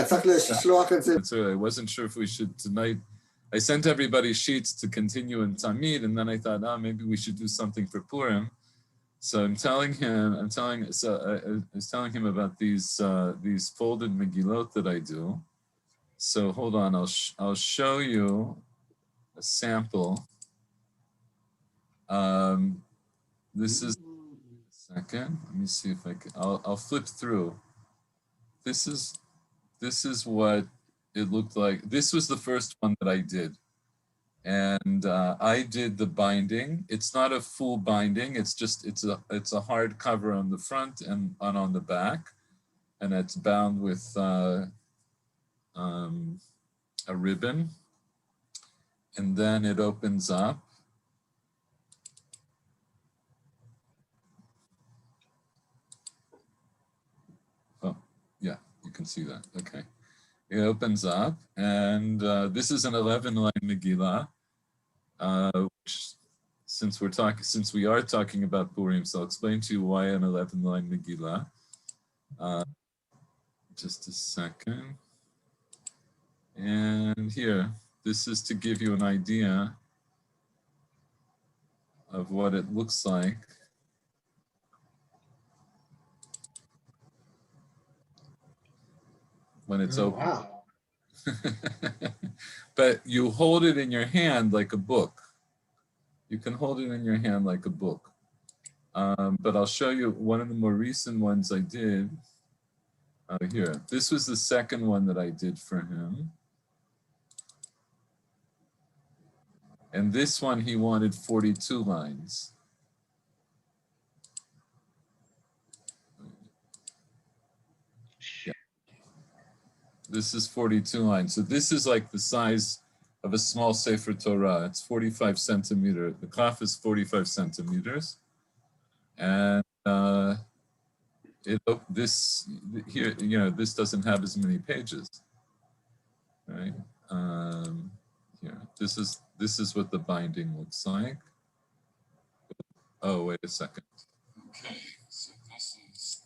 צריך לשלוח את זה. I wasn't sure if we should tonight. I sent everybody sheets to continue in Tamid, and then I thought, maybe we should do something for Purim. So I was telling him about these folded Megillot that I do. So hold on, I'll show you a sample. This is a second. Let me see if I can. I'll flip through. This is what it looked like. This was the first one that I did. And I did the binding. It's not a full binding. It's a hard cover on the front and on the back, and it's bound with a ribbon. And then it opens up. Oh, yeah, you can see that. Okay. It opens up, and this is an 11-line Megillah, which, since we are talking about Purim, so I'll explain to you why an 11-line Megillah. Just a second. And here, this is to give you an idea of what it looks like. When it's open. Wow. But you hold it in your hand like a book. You can hold it in your hand like a book. But I'll show you one of the more recent ones I did. Here, this was the second one that I did for him. And this one, he wanted 42 lines. This is 42 lines. So this is like the size of a small Sefer Torah. It's 45 centimeters. The cloth is 45 centimeters. And this here, this doesn't have as many pages, right? Here, this is what the binding looks like. Oh, wait a second. Okay, so this is.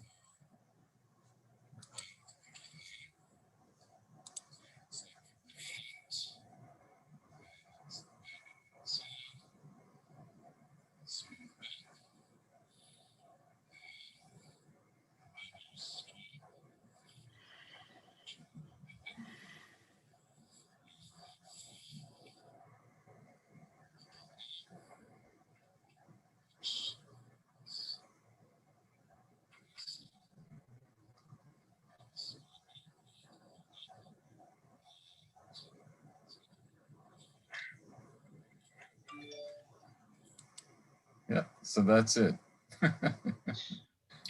Yeah, so that's it.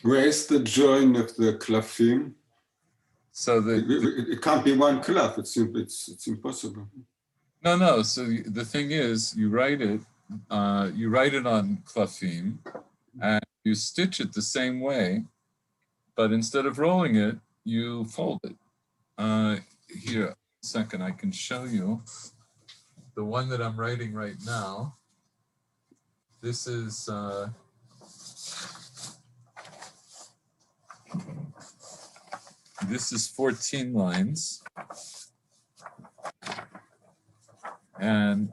Where is the join of the klafim? So it can't be one klaf. It's impossible. No. So the thing is, you write it on klafim, and you stitch it the same way, but instead of rolling it, you fold it. Here, a second, I can show you the one that I'm writing right now. This is this is 14 lines, and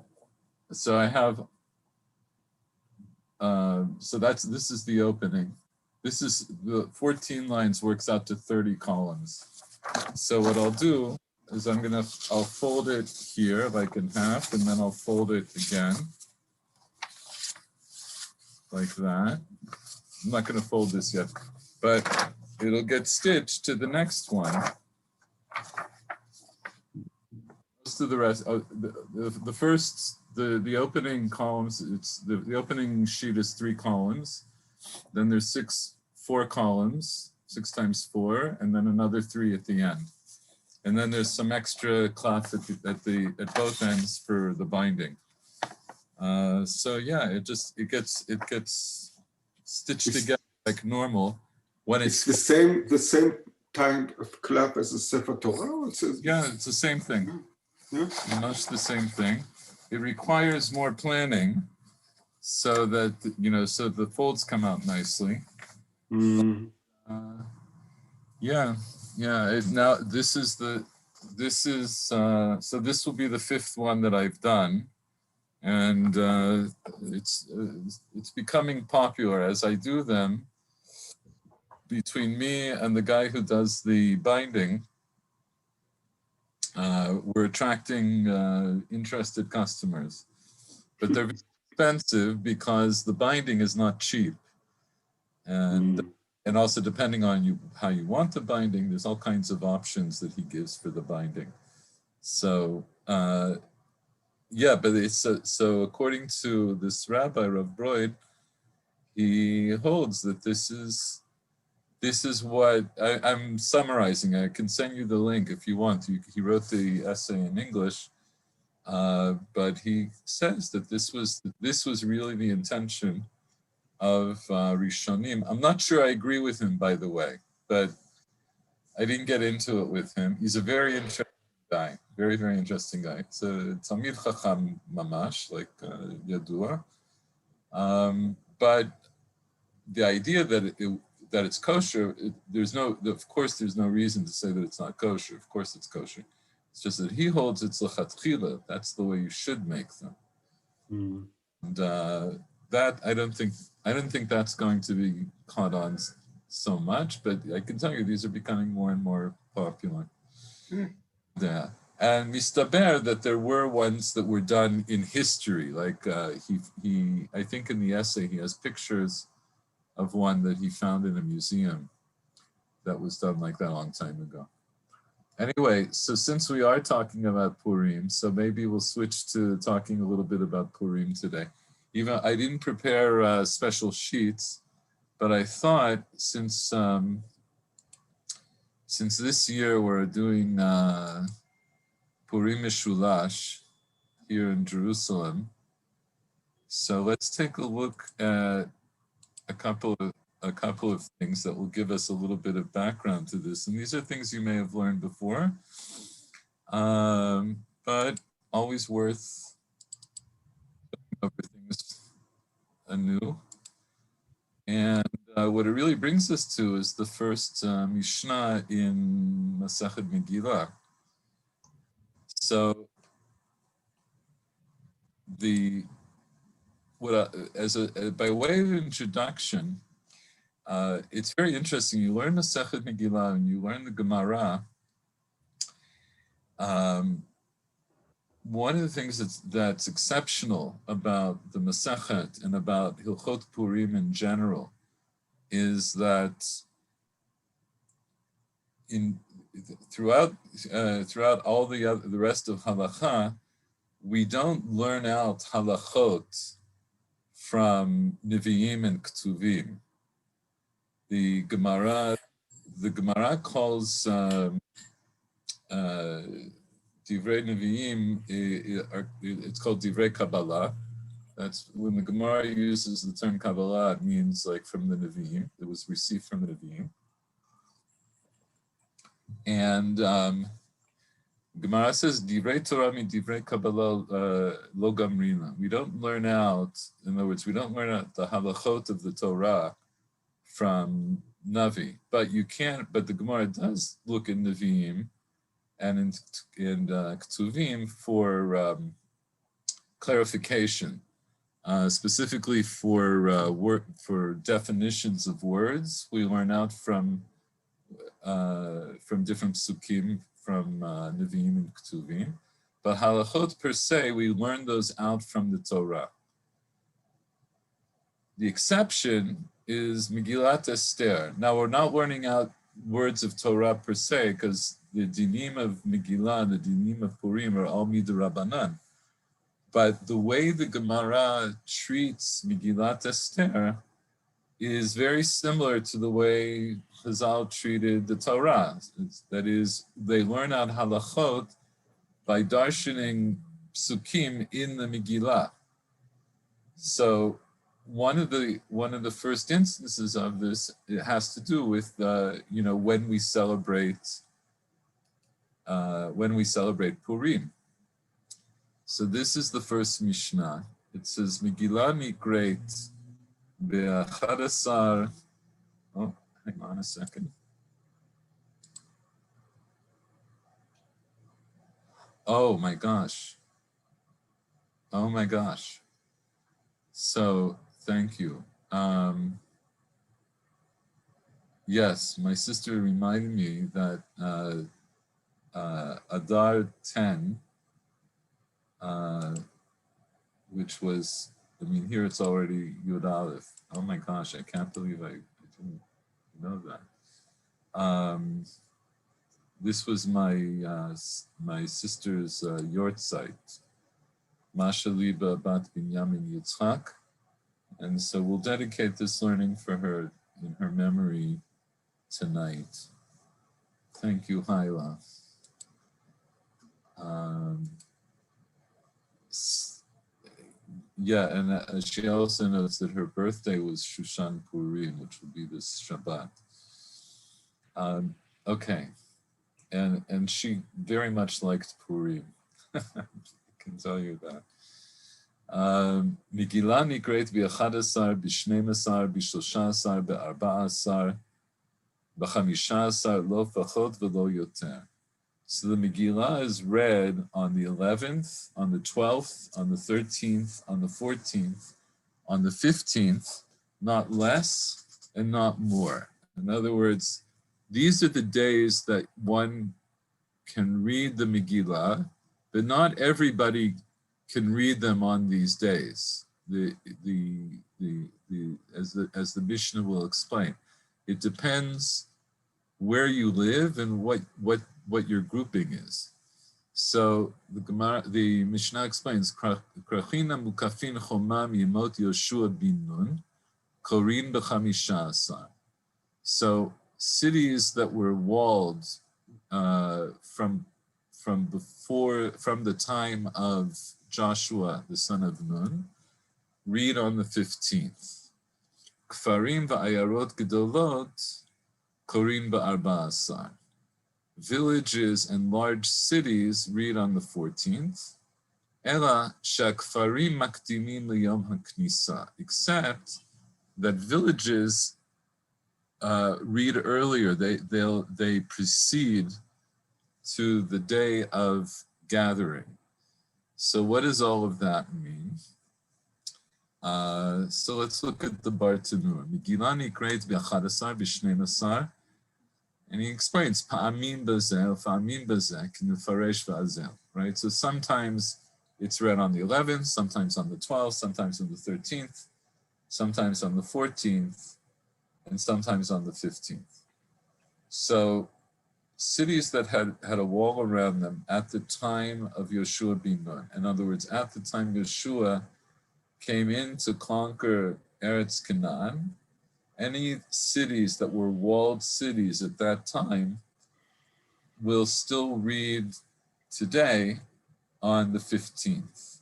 so I have this is the opening. This is the 14 lines works out to 30 columns. So what I'll do is I'll fold it here like in half, and then I'll fold it again like that. I'm not going to fold this yet, but it'll get stitched to the next one. Most of the rest, the first, the opening columns, the opening sheet is 3 columns. Then there's 4 columns, 6 times 4, and then another 3 at the end. And then there's some extra cloth at both ends for the binding. So yeah, it gets stitched together like normal. When it's the same kind of cloth as a Sefer Torah. Yeah, it's the same thing. Yeah. Much the same thing. It requires more planning, so that so the folds come out nicely. Mm. Yeah. Yeah, now this is so this will be the fifth one that I've done, and it's becoming popular as I do them. Between me and the guy who does the binding, we're attracting interested customers, but they're expensive because the binding is not cheap, and also depending on how you want the binding, there's all kinds of options that he gives for the binding. So yeah, but it's so according to this rabbi Rav Broid, he holds that this is what I'm summarizing. I can send you the link if you want. He wrote the essay in English, but he says that this was really the intention of Rishonim. I'm not sure I agree with him, by the way, but I didn't get into it with him. He's a very interesting guy, very, very interesting guy. It's a Talmid Chacham Mamash, like Yadua. But the idea that it's kosher, of course, there's no reason to say that it's not kosher. Of course, it's kosher. It's just that he holds it's lechatchila. That's the way you should make them. And that I don't think that's going to be caught on so much. But I can tell you these are becoming more and more popular. Yeah. And mistaber that there were ones that were done in history, like he I think in the essay he has pictures of one that he found in a museum that was done like that a long time ago. Anyway, so since we are talking about Purim, so maybe we'll switch to talking a little bit about Purim today. Even I didn't prepare special sheets, but I thought since this year we're doing Purim Mishulash here in Jerusalem, so let's take a look at a couple of things that will give us a little bit of background to this. And these are things you may have learned before, but always worth over things anew. And what it really brings us to is the first Mishnah in Masechet Megillah. So by way of introduction, it's very interesting. You learn Masechet Megillah and you learn the Gemara. One of the things that's exceptional about the Masechet and about Hilchot Purim in general is that throughout all the rest of Halacha, we don't learn out halachot from Nevi'im and Ktuvim. The Gemara calls Divrei Nevi'im, it's called Divrei Kabbalah. That's when the Gemara uses the term Kabbalah, it means like from the Nevi'im. It was received from the Nevi'im. And Gemara says, Divrei Torah mi Divrei Kabbalah lo gamrina. We don't learn out, in other words, we don't learn out the halachot of the Torah from Navi. But the Gemara does look in Nevi'im and in Ktuvim for clarification, specifically for definitions of words. We learn out from different psukim from Nevi'im and Ktuvim, but halachot per se, we learn those out from the Torah. The exception is Megillat Esther. Now we're not learning out words of Torah per se, because the dinim of Megillah and the dinim of Purim are all midrabanan. But the way the Gemara treats Megillat Esther is very similar to the way Chazal treated the Torah. That is, they learn out halachot by darshaning psukim in the Megillah. So one of the first instances of this, it has to do with when we celebrate Purim. So this is the first Mishnah. It says Megillah Nikreit be'achadasar. Oh, hang on a second. Oh my gosh. Oh my gosh. So thank you. Yes, my sister reminded me that Adar 10, which was, I mean, here it's already Yud Aleph. Oh my gosh, I can't believe I didn't know that. This was my sister's yortzeit, Masha Liba Bat Binyamin Yitzchak. And so we'll dedicate this learning for her in her memory tonight. Thank you, Haila. Yeah, and she also notes that her birthday was Shushan Purim, which will be this Shabbat. Okay, and she very much liked Purim. I can tell you that. Megillah nikret ב-11, ב-12, ב-13, ב-14, ב-15, לא פחות ולא יותר. So the Megillah is read on the 11th, on the 12th, on the 13th, on the 14th, on the 15th, not less and not more. In other words, these are the days that one can read the Megillah, but not everybody can read them on these days. As the Mishnah will explain, it depends where you live and what your grouping is. So the Mishnah explains, Krachina mukafin chomam yemot Yoshua bin Nun, korin b'chamisha asar. So cities that were walled from the time of Joshua, the son of Nun, read on the 15th. Kfarim va'ayarot gedolot, korin ba'arba asar. Villages and large cities read on the 14th. Ela shakfarim makdimin liyom haknisa, except that villages read earlier. They precede to the day of gathering. So what does all of that mean? So let's look at the Bartanur. Megillah nikret ב-11, ב-12, and he explains, Pa'amin bazel, Fa'amin bazeh, K'nufaresh va'azel, right? So sometimes it's read on the 11th, sometimes on the 12th, sometimes on the 13th, sometimes on the 14th, and sometimes on the 15th. So cities that had a wall around them at the time of Yoshua bin Nun, in other words, at the time Yoshua came in to conquer Eretz Canaan, any cities that were walled cities at that time will still read today on the 15th.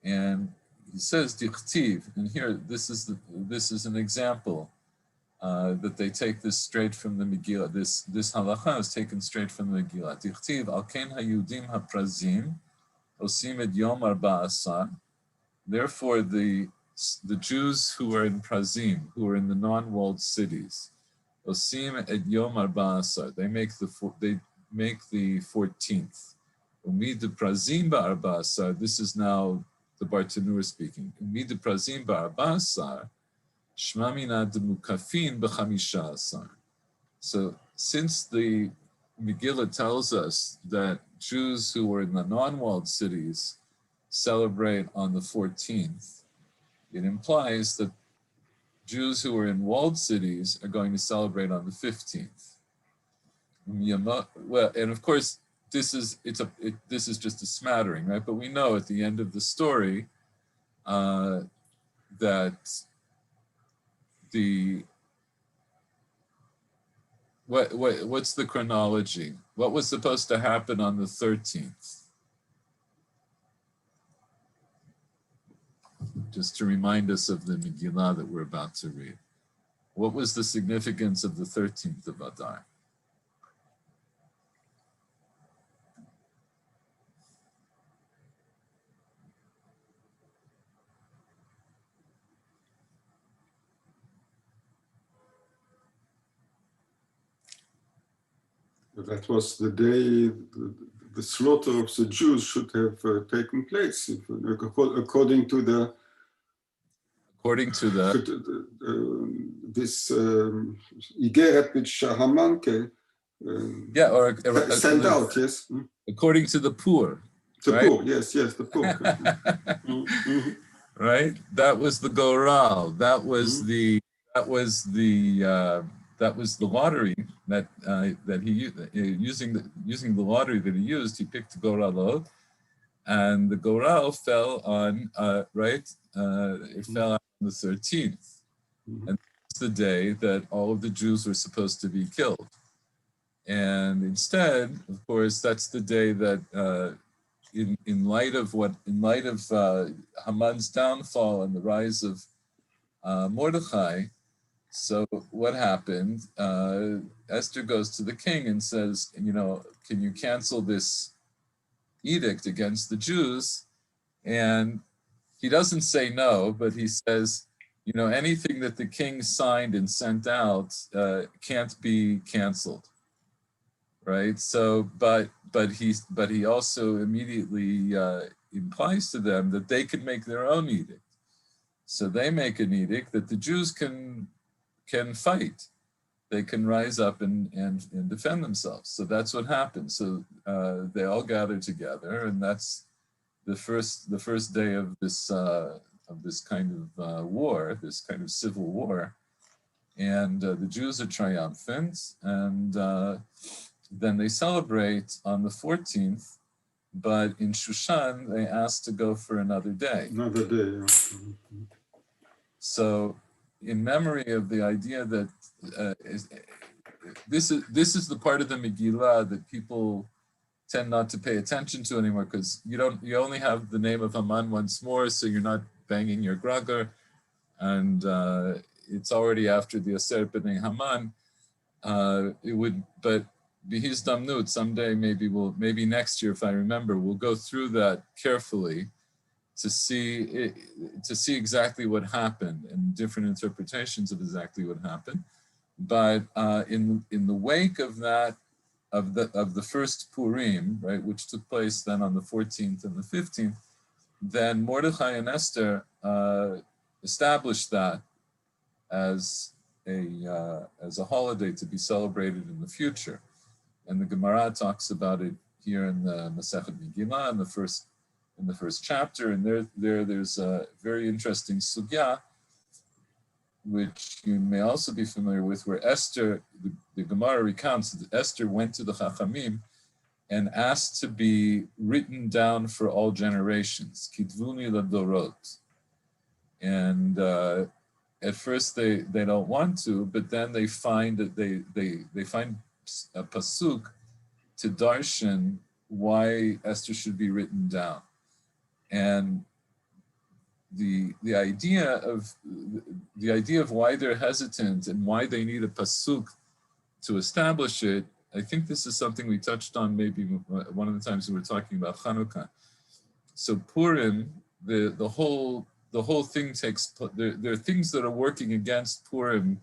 And he says, Dichtiv, and here this is an example that they take this straight from the Megillah. This halacha is taken straight from the Megillah. Dichtiv, al ken hayudim haprazim, osim et yom arba asar. Therefore, the Jews who are in Prazim, who are in the non-walled cities, osim et yom arba asar, they make the 14th. Umid prazim ba'arba asar, this is now the Bartanur speaking. Umid prazim ba'arba asar, shma mina demukafin b'chamisha asar. So since the Megillah tells us that Jews who were in the non-walled cities celebrate on the 14th, it implies that Jews who are in walled cities are going to celebrate on the 15th. Well, and of course, this is just a smattering, right? But we know at the end of the story that what's the chronology? What was supposed to happen on the 13th? Just to remind us of the Megillah that we're about to read. What was the significance of the 13th of Adar? That was the day the slaughter of the Jews should have taken place, according to the this Igeret which Haman sent out, yes. According to the poor. The right? poor, yes, the poor. Right? That was the goral. That was the lottery that he using the lottery that he used. He picked goralot, and the goral fell on it fell on the 13th, and that's the day that all of the Jews were supposed to be killed. And instead, of course, that's the day that in light of Haman's downfall and the rise of Mordechai. So what happened? Esther goes to the king and says, can you cancel this edict against the Jews? And he doesn't say no, but he says, anything that the king signed and sent out can't be canceled. Right. So, but he also immediately implies to them that they can make their own edict. So they make an edict that the Jews can fight. They can rise up and defend themselves. So that's what happened. So they all gather together, and that's the first day of this kind of war, this kind of civil war. And the Jews are triumphant, and then they celebrate on the 14th, but in Shushan, they ask to go for another day. Another day, yeah. So in memory of the idea that this is the part of the Megillah that people tend not to pay attention to anymore, because you only have the name of Haman once more, so you're not banging your gragar, and it's already after the Aser B'nai Haman. But B'his Damnut, someday maybe next year, if I remember, we'll go through that carefully to see exactly what happened and different interpretations of exactly what happened. But in the wake of that, of the first Purim, right, which took place then on the 14th and the 15th, then Mordechai and Esther established that as a holiday to be celebrated in the future. And the Gemara talks about it here in the Masechet Megillah in the first chapter, and there's a very interesting sugya, which you may also be familiar with, where Esther, the Gemara recounts that Esther went to the Chachamim and asked to be written down for all generations, Kitvuni ladorot. And at first they don't want to, but then they find that they find a pasuk to darshan why Esther should be written down. And the idea of why they're hesitant and why they need a pasuk to establish it, I think this is something we touched on maybe one of the times we were talking about Chanukah. So Purim, the whole thing takes. There are things that are working against Purim,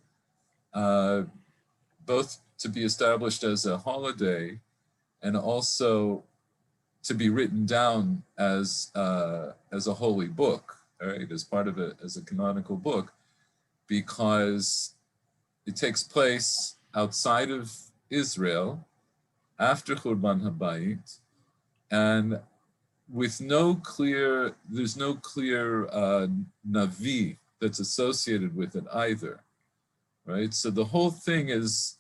both to be established as a holiday, and also to be written down as a holy book, right? As part of it, as a canonical book, because it takes place outside of Israel after Churban Habayit, and with there's no clear Navi that's associated with it either, right? So the whole thing is,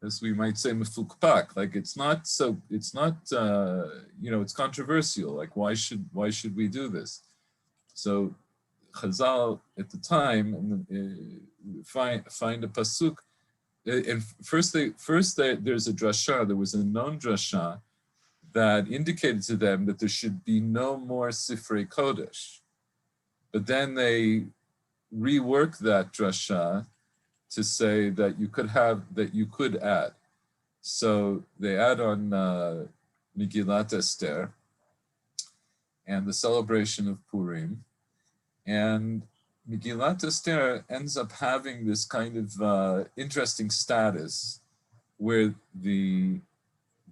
as we might say, mefukpak, like it's controversial. Like why should we do this? So Chazal at the time find a pasuk, and first there's a drasha. There was a known drasha that indicated to them that there should be no more Sifrei Kodesh, but then they reworked that drasha to say that you could add. So they add on Megillat Esther and the celebration of Purim, and Megillat Esther ends up having this kind of interesting status where the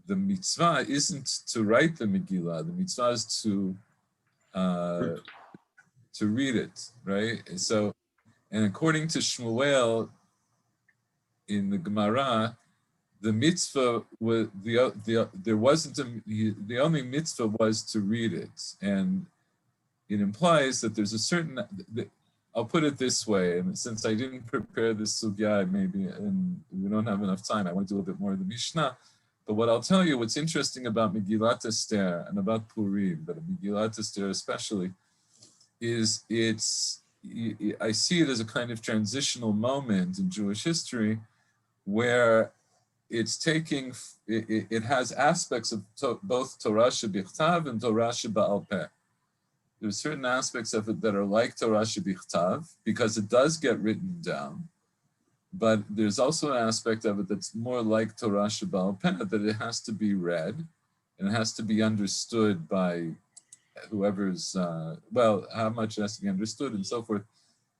the mitzvah isn't to write the Megillah. The mitzvah is to read it, right? So, and according to Shmuel in the Gemara, the mitzvah was there wasn't the only mitzvah was to read it, and it implies that there's a certain. I'll put it this way, and since I didn't prepare this sugya, maybe, and we don't have enough time, I want to do a little bit more of the Mishnah. But what I'll tell you, what's interesting about Megillat Esther and about Purim, but Megillat Esther especially, is I see it as a kind of transitional moment in Jewish history where it's taking, it has aspects of both Torah shebichtav and Torah sheba'al peh. There's certain aspects of it that are like Torah shebichtav because it does get written down, but there's also an aspect of it that's more like Torah sheba'al peh, that it has to be read and it has to be understood by whoever's, how much it has to be understood and so forth.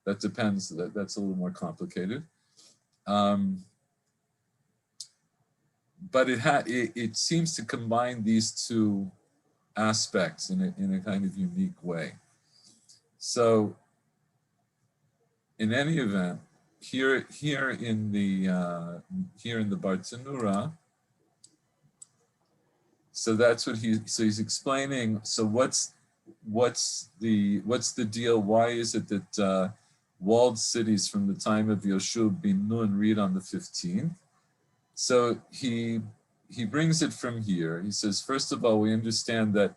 That depends. That's a little more complicated. But it seems to combine these two aspects in a kind of unique way. So, in any event, here in the Bartanura, so that's what he's explaining. So what's the deal? Why is it that walled cities from the time of Yoshua bin Nun read on the 15th? So he brings it from here. He says, first of all, we understand that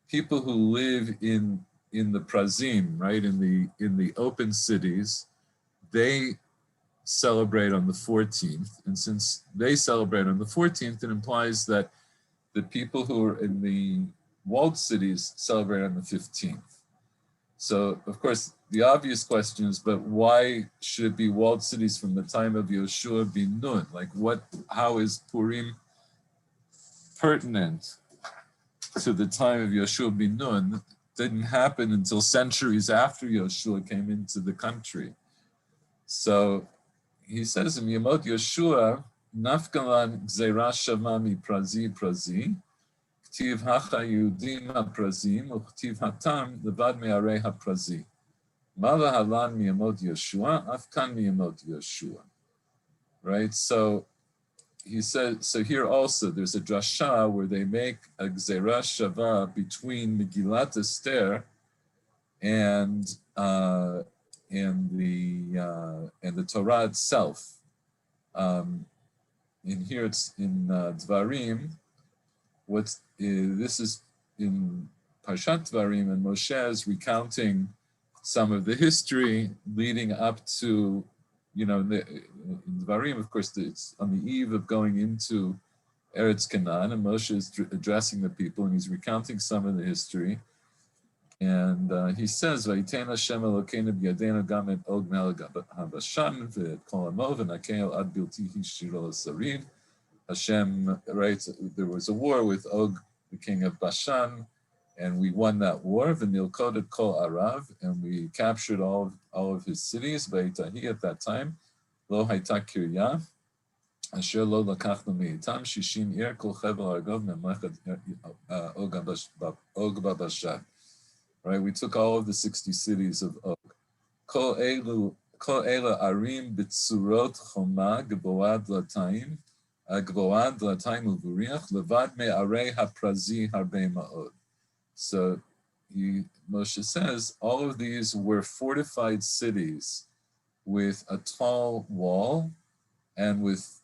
people who live in the prazim, right, in the open cities, they celebrate on the 14th. And since they celebrate on the 14th, it implies that the people who are in the walled cities celebrate on the 15th. So, of course, the obvious question is, but why should it be walled cities from the time of Yoshua bin Nun? Like, how is Purim pertinent to the time of Yoshua bin Nun? It didn't happen until centuries after Yoshua came into the country. So, he says in Yemot Yoshua, Nafkalan gzeira shava mi prazi, K'tiv hacha Yehudim ha'prazim, u'k'tiv hatam levad me'arei ha'prazi. Mala halan miyamot Yeshua, afkan miyamot Yeshua. Right? So he said, so here also there's a drasha where they make a gzeira shava between Megillat Esther and the Torah itself. And here it's in Dvarim. This is in Parshat Dvarim, and Moshe is recounting some of the history leading up to, in Dvarim, of course, it's on the eve of going into Eretz Canaan, and Moshe is addressing the people, and he's recounting some of the history. And he says, "Vayiten Hashem Elokeinu b'yadeinu gam et Og melech habashan v'et kol hamo v'nakei ad bilti hishiro sarid." Hashem, right? There was a war with Og, the king of Bashan, and we won that war. V'nilkoded kol arav, and we captured all of his cities. Vayitahi at that time, lo hayta kirya, asher lo lakachnu meitam shishim ir kol chevel argov memlechet Og babashan. Right, we took all of the 60 cities of Og. Kol ela arim b'tzurot choma geboad lataim. Gvoad lataim uvuriach levad me'arei haprazi harbe ma'od. So Moshe says all of these were fortified cities with a tall wall and with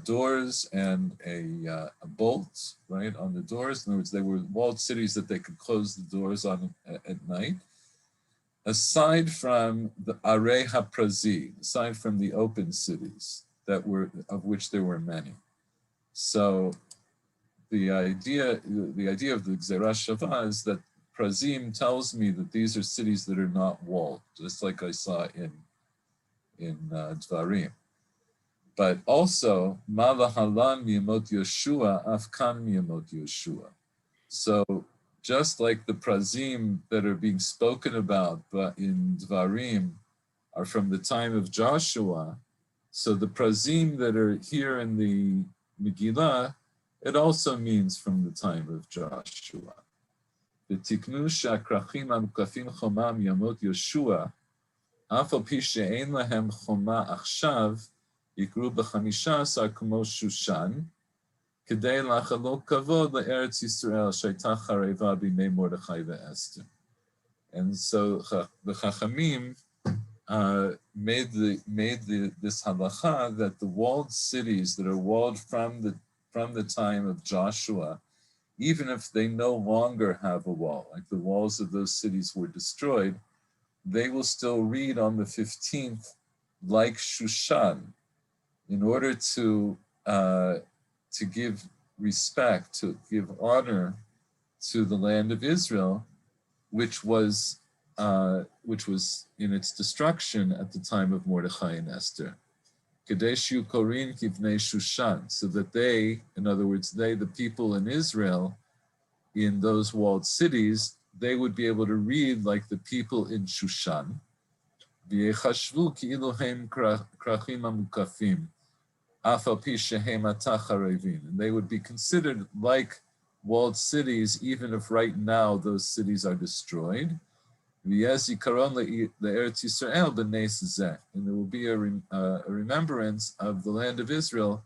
doors and a bolt, right, on the doors. In other words, they were walled cities that they could close the doors on at night. Aside from the Arei HaPrazi, aside from the open cities of which there were many. So the idea of the Gzeira Shava is that Prazim tells me that these are cities that are not walled, just like I saw in Dvarim. But also, Malahalan miyamot Yeshua, Afkan miyamot Yeshua. So just like the Prazim that are being spoken about but in Dvarim are from the time of Joshua, so the Prazim that are here in the Megillah, it also means from the time of Joshua. V'tiknu she'akrachim hamukafim chomam yamot Yoshua, af al pi she'ein lahem choma achshav, יקראו ב15 כמו שושן, כדי לחלוק כבוד לארץ ישראל שהייתה חרבה בימי מרדכי ואסתר. And so the Chachamim made this halacha that the walled cities that are walled from the time of Joshua, even if they no longer have a wall, like the walls of those cities were destroyed, they will still read on the 15th like Shushan, in order to give respect, to give honor to the land of Israel, which was in its destruction at the time of Mordechai and Esther. Kadeshu Korin Kivnei Shushan, so that they, in other words, the people in Israel, in those walled cities, they would be able to read like the people in Shushan. V'yechashvu ki'ilu hem krachim hamukafim, af al pi shehem atah charevin. And they would be considered like walled cities, even if right now those cities are destroyed. V'yez yikaron le'eretz Yisrael b'neis zeh. And there will be a remembrance of the land of Israel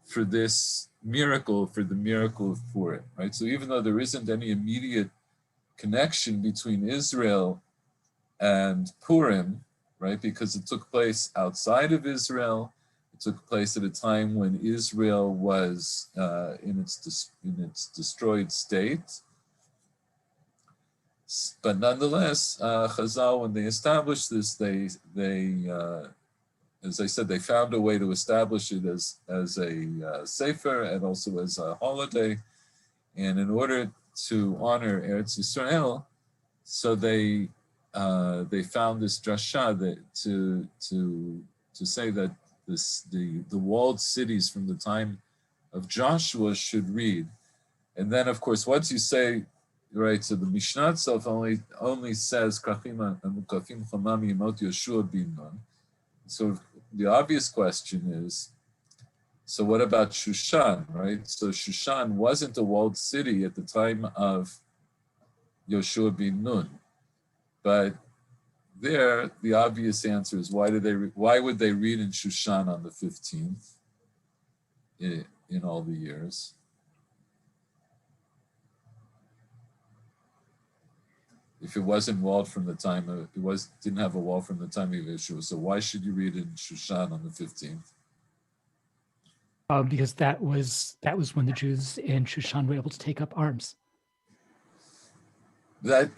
for this miracle, for the miracle of Purim, right? So even though there isn't any immediate connection between Israel and Purim, right? Because it took place outside of Israel. It took place at a time when Israel was in its destroyed state. But nonetheless, Chazal, when they established this, they as I said, they found a way to establish it as a sefer and also as a holiday. And in order to honor Eretz Yisrael, so they found this drasha that to say that the walled cities from the time of Joshua should read. And then, of course, once you say, right, so the Mishnah itself only says Krachim hamukafim chomam yemot Yoshua bin Nun. So the obvious question is, so what about Shushan, right? So Shushan wasn't a walled city at the time of Yoshua bin Nun, but there the obvious answer is why would they read in Shushan on the 15th in all the years? If it wasn't walled from the time of, didn't have a wall from the time of Yeshua, so why should you read in Shushan on the 15th? Because that was when the Jews in Shushan were able to take up arms. That,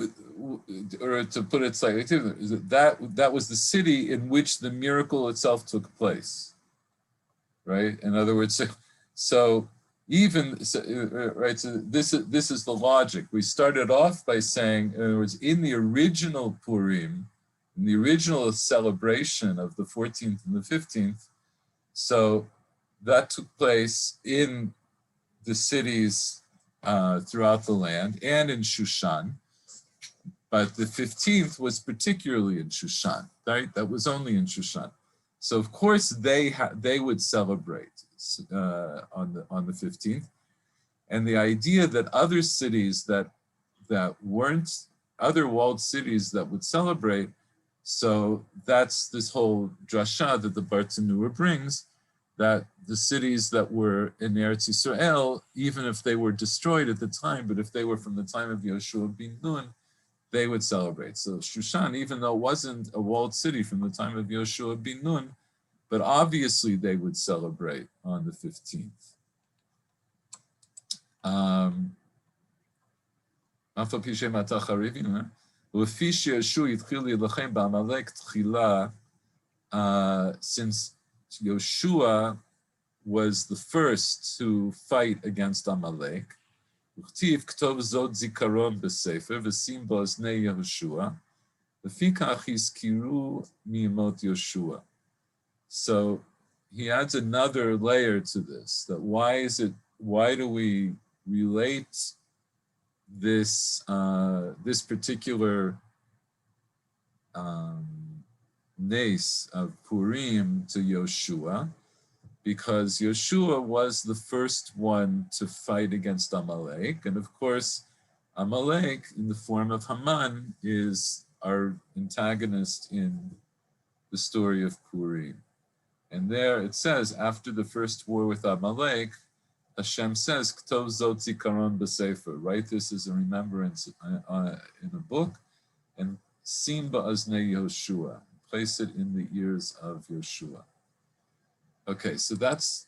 or to put it slightly different, that was the city in which the miracle itself took place, right? In other words, so right, so this is the logic. We started off by saying, in other words, in the original Purim, in the original celebration of the 14th and the 15th, so that took place in the cities throughout the land and in Shushan, but the 15th was particularly in Shushan, right? That was only in Shushan. So of course they would celebrate on the 15th, and the idea that other cities that weren't other walled cities that would celebrate, so that's this whole drasha that the Bartanura brings, that the cities that were in Eretz Yisrael, even if they were destroyed at the time, but if they were from the time of Yoshua bin Nun, they would celebrate. So Shushan, even though it wasn't a walled city from the time of Yoshua bin Nun, but obviously they would celebrate on the 15th. Since Yoshua was the first to fight against Amalek, so he adds another layer to this, that why do we relate this this particular nace of Purim to Yoshua? because Yeshua was the first one to fight against Amalek. And of course, Amalek, in the form of Haman, is our antagonist in the story of Purim. And there it says, after the first war with Amalek, Hashem says, Ktov zot zikaron b'sefer, write this as a remembrance in a book, and sim ba'aznei Yoshua, place it in the ears of Yoshua. Okay, so that's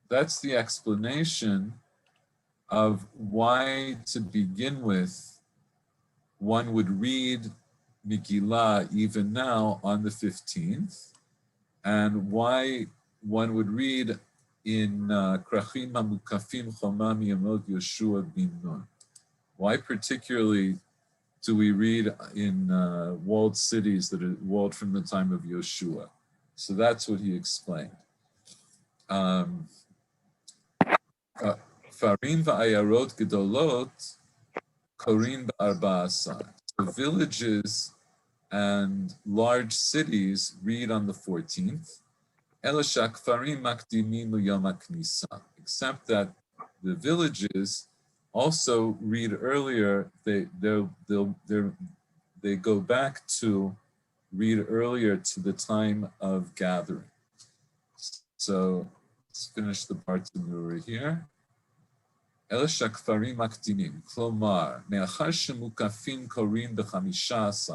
the explanation of why, to begin with, one would read Megillah even now on the 15th, and why one would read in Krachim HaMukafim Choma Miyamot Yoshua bin Nun. Why particularly do we read in walled cities that are walled from the time of Yoshua? So that's what he explained. Farim va'ayarot gedolot korin ba'arba'asar. So villages and large cities read on the 14th. Except that the villages also read earlier. They go back to read earlier to the time of gathering. So let's finish the part over here. אלה שהכפרים מקדימים, כלומר, מאחר שמוקפים קוראים ב-15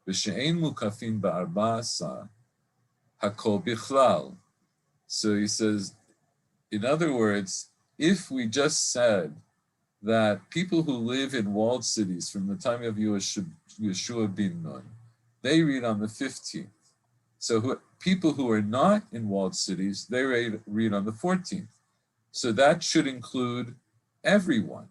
ושאין מוקפים ב-14, הכל בכלל. So he says, in other words, if we just said that people who live in walled cities from the time of Yeshua bin Nun, they read on the 15th. So people who are not in walled cities, they read on the 14th. So that should include everyone.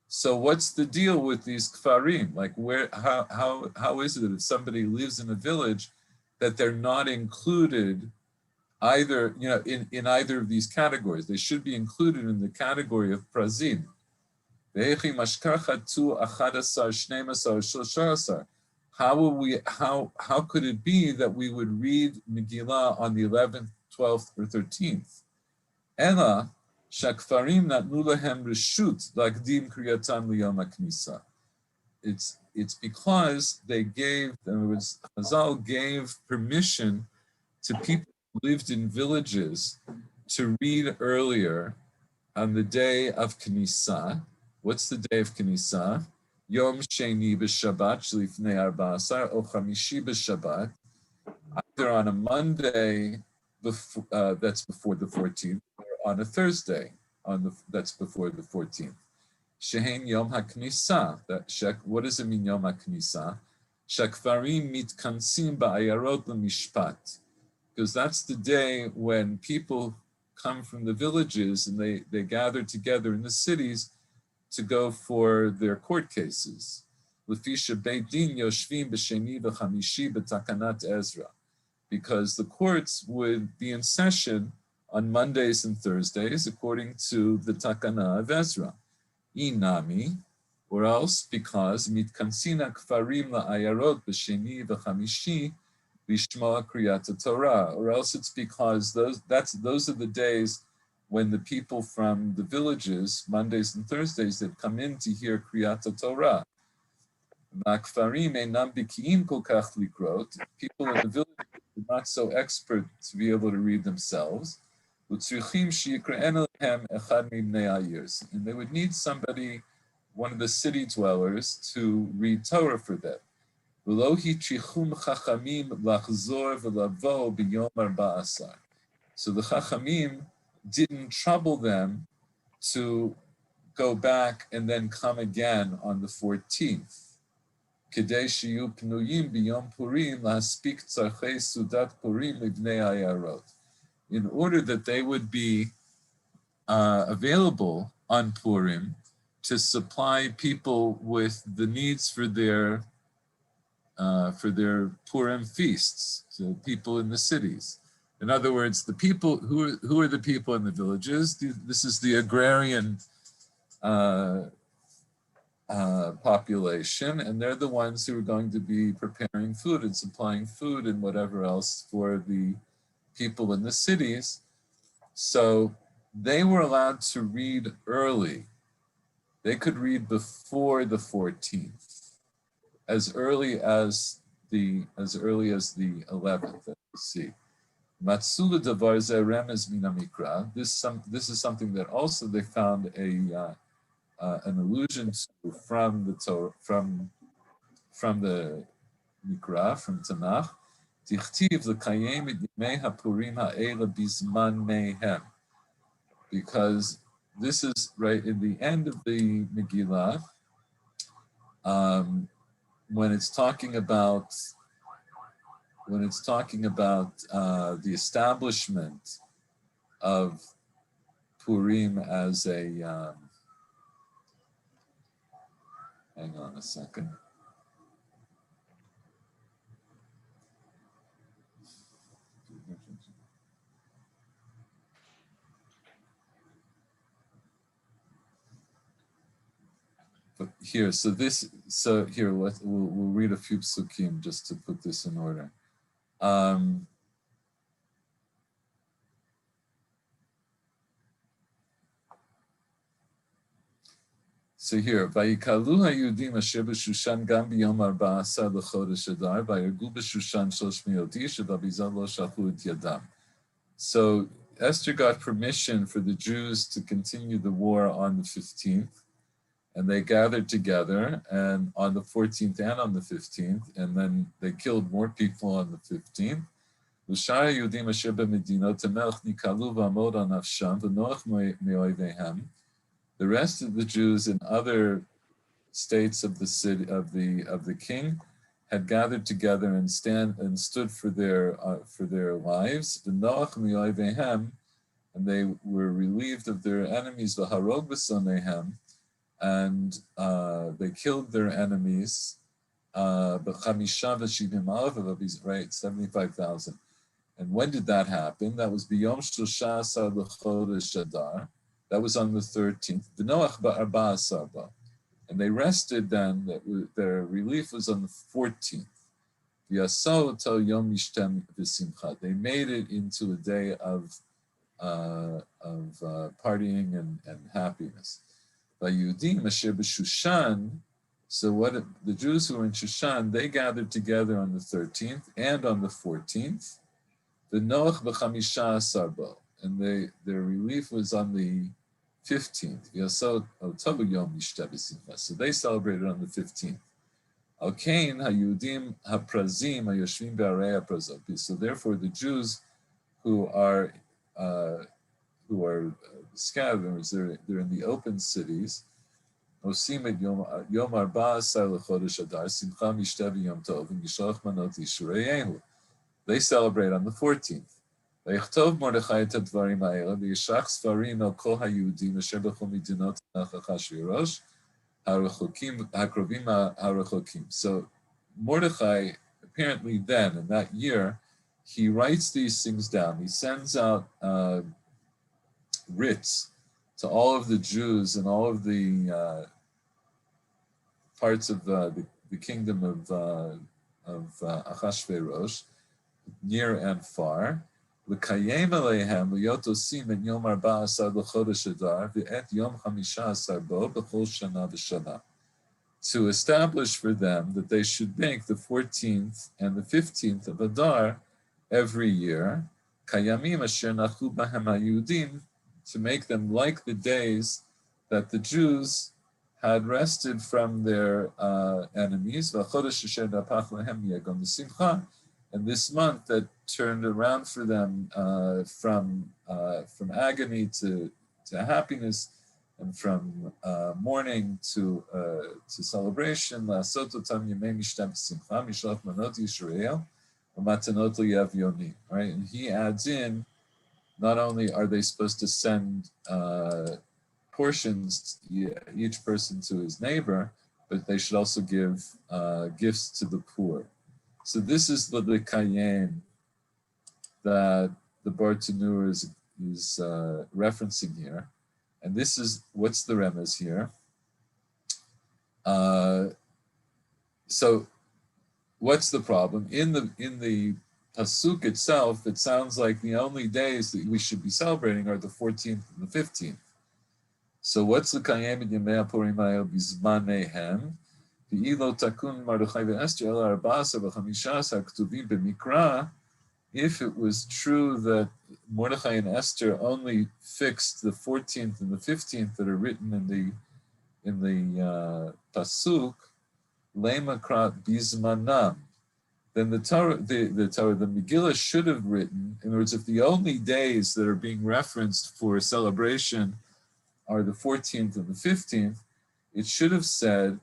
So what's the deal with these kfarim? Like how is it that if somebody lives in a village that they're not included either, in either of these categories? They should be included in the category of prazim. How could it be that we would read Megillah on the 11th, 12th, or 13th? Ela shakfarim natnu lahem reshut lagdim kriyatan liyom haknisa. It's because they gave, in other words, Chazal gave permission to people who lived in villages to read earlier on the day of Knisa. What's the day of Knisa? Yom Sheni b'Shabbat shlifnei arba'asar or Chamishi b'Shabbat, either on a Monday that's before the 14th, or on a Thursday that's before the 14th. Shehein Yom HaKnisa. What does it mean, Yom HaKnisa? Shakvarim mitkansim ba'ayarot l'mishpat. Because that's the day when people come from the villages and they gather together in the cities to go for their court cases. L'fisha Beit Din yoshvim b'sheni v'chamishi b'takanat Ezra. Because the courts would be in session on Mondays and Thursdays according to the Takana of Ezra. Inami, or else because mitkansina kfarim la'ayarot b'sheni v'chamishi lishmoa kriyat Torah, or else it's because those are the days when the people from the villages, Mondays and Thursdays, that come in to hear kriyat Torah. Ma'kfarim einam bikiim kol kach likrot. People in the village are not so expert to be able to read themselves. And they would need somebody, one of the city dwellers, to read Torah for them. So the Chachamim didn't trouble them to go back and then come again on the 14th. כדי שיהיו פנויים ביום פורים להספיק צרכי סעודת פורים לבני העיירות. In order that they would be available on Purim to supply people with the needs for their Purim feasts, so people in the cities. In other words, the people who are the people in the villages. This is the agrarian population, and they're the ones who are going to be preparing food and supplying food and whatever else for the people in the cities. So they were allowed to read early. They could read before the 14th, as early as the 11th, as we see. Matsula davar zeh remez min hamikra. This is something that also they found an allusion to from the Torah, from the Mikra, from Tanakh. Tichtiv l'kayem et yimei hapurim ha'ela bizman mehem. Because this is right in the end of the Megillah, when it's talking about the establishment of Purim as a hang on a second. But here, so here, we'll read a few psukim just to put this in order. So here, Vayikalu hayudim asher b'Shushan gam b'yom 14 l'chodesh Adar, vayargu b'Shushan 300 ish, v'bizan lo shalchu et yadam. So Esther got permission for the Jews to continue the war on the 15th, and they gathered together, and on the 14th and on the 15th, and then they killed more people on the 15th. L'shar hayudim asher b'medinot hamelech nikalu v'amod al nafsham v'noach me'oivehem. The rest of the Jews in other states of the city of the king had gathered together and stood for their lives. The Noach mi'oivehem, and they were relieved of their enemies. V'harog b'sonehem, and they killed their enemies. B'chamisha v'shivim alef, right, 75,000. And when did that happen? That was b'yom shlosha asar l'chodesh Adar. That was on the 13th. V'noach ba'arba asar. And they rested then, their relief was on the 14th. V'yasau tel yom mishtem v'simcha. They made it into a day of partying and happiness. V'yudim asher b'Shushan. So the Jews who were in Shushan, they gathered together on the 13th and on the 14th. V'noach b'chamisha asar. And their relief was on the 15th. So they celebrated on the 15th. So therefore, the Jews who are scattered, they're in the open cities. They celebrate on the 14th. ויכתוב מרדכי את הדברים האלה, וישלח ספרים אל כל היהודים אשר בכל מדינות אחשוורוש, הקרובים הרחוקים. So Mordechai, apparently then, in that year, he writes these things down. He sends out writs to all of the Jews and all of the parts of the kingdom of Achashverosh, near and far, לקיים עליהם להיות עושים את יום 14 לחודש אדר ואת יום 15 בו בכל שנה ושנה. To establish for them that they should make the 14th and the 15th of Adar every year, kayamim asher nachu bahem hayudim, to make them like the days that the Jews had rested from their enemies, v'chodesh asher napach lehem yegam l'simcha, and this month that turned around for them from agony to happiness, and from mourning to celebration. Right? And he adds in, not only are they supposed to send portions, each person to his neighbor, but they should also give gifts to the poor. So this is the Lekayim that the Bartanur is referencing here. And this is, what's the remez here? So what's the problem? In the pasuk itself, it sounds like the only days that we should be celebrating are the 14th and the 15th. So what's the kayem in Yemei Purim Hayo bizmanehem? Ve'ilo takun Mordechai ve'Esther el 14 v'chamishas haktuvim b'mikra. If it was true that Mordechai and Esther only fixed the 14th and the 15th that are written in the pasuk, lemakra bizmanam, then the Megillah should have written. In other words, if the only days that are being referenced for celebration are the 14th and the 15th, it should have said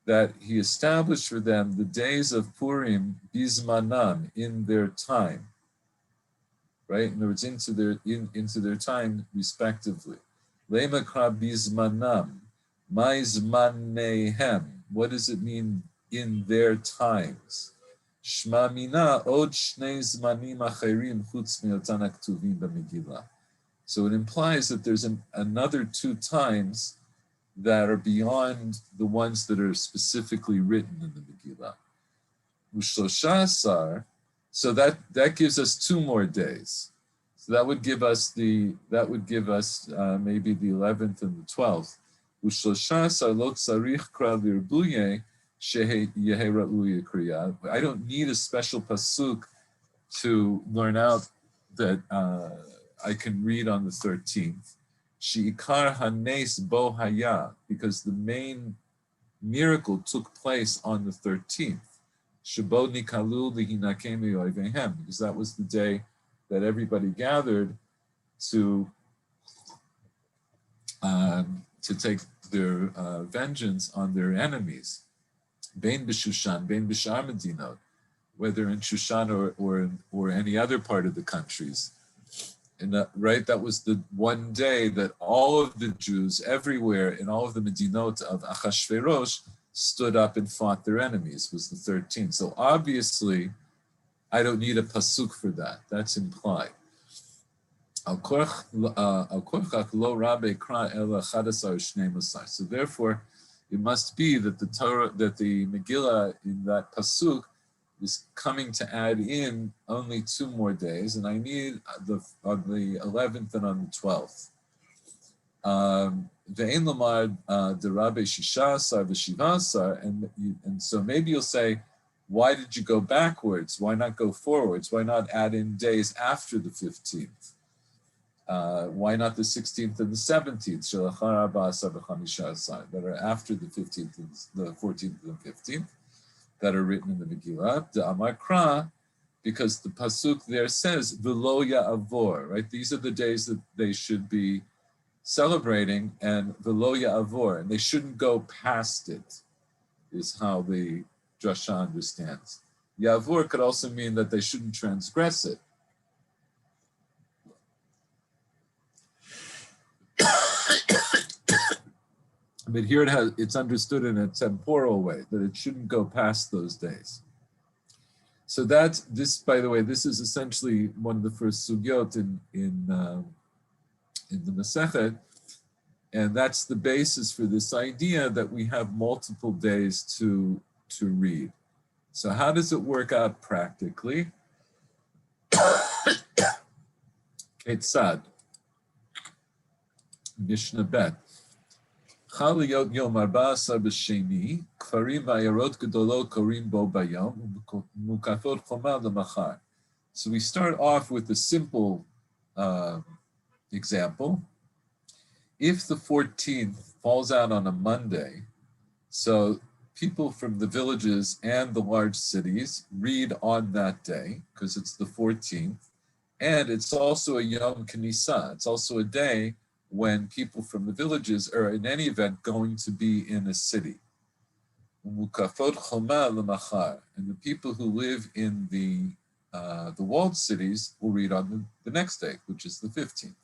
that he established for them the days of Purim bizmanam, in their time, right? In other words, into their time respectively. Lemakra bizmanam, maizmanehem. What does it mean in their times? Shma mina od shnei zmanim acherim chutz me'otan haktuvim b'Megillah. So it implies that there's another 2 times that are beyond the ones that are specifically written in the Megillah. U'shlosha, so that gives us 2 more days. So that would give us maybe the 11th and the 12th. U'shlosha lo tzarich kra l'irbuye shehe yehe ra'uye kriya. I don't need a special pasuk to learn out that I can read on the 13th. She'ikar hanes bo haya, because the main miracle took place on the 13th. Shebo nikalu lihinakem yoivehem, because that was the day that everybody gathered to take their vengeance on their enemies. Bein b'Shushan, bein b'Shar Medinot, whether in Shushan or any other part of the countries. And that was the one day that all of the Jews everywhere in all of the Medinot of Achashverosh stood up and fought their enemies, was the 13th. So obviously, I don't need a pasuk for that. That's implied. So therefore, it must be that the Torah, that the Megillah in that pasuk is coming to add in only 2 more days, and I need on the 11th and on the 12th. Ve'en lomar derabe shishasar v'shivasar, and so maybe you'll say, why did you go backwards? Why not go forwards? Why not add in days after the 15th? Why not the 16th and the 17th? That are after the 15th and the 14th and the 15th, that are written in the Megillah. The Amakra, because the pasuk there says v'lo ya'avor, right? These are the days that they should be celebrating, and v'lo ya'avor, and they shouldn't go past it, is how the drasha understands. Ya'avor could also mean that they shouldn't transgress it. But here it's understood in a temporal way, that it shouldn't go past those days. So this, by the way, this is essentially one of the first sugyot in the Masechet, and that's the basis for this idea that we have multiple days to read. So how does it work out practically? Ketzad, Mishnah Bet. Chaliyot Yom 14 b'Sheni, Kfarim v'Ayarot Gedolot Korim Bo Bayom, Mukafot Choma L'Machar. So we start off with a simple example. If the 14th falls out on a Monday, so people from the villages and the large cities read on that day, because it's the 14th, and it's also a Yom Knisa. It's also a day when people from the villages are in any event going to be in a city. Mukafot choma l'machar, and the people who live in the walled cities will read on the next day, which is the 15th.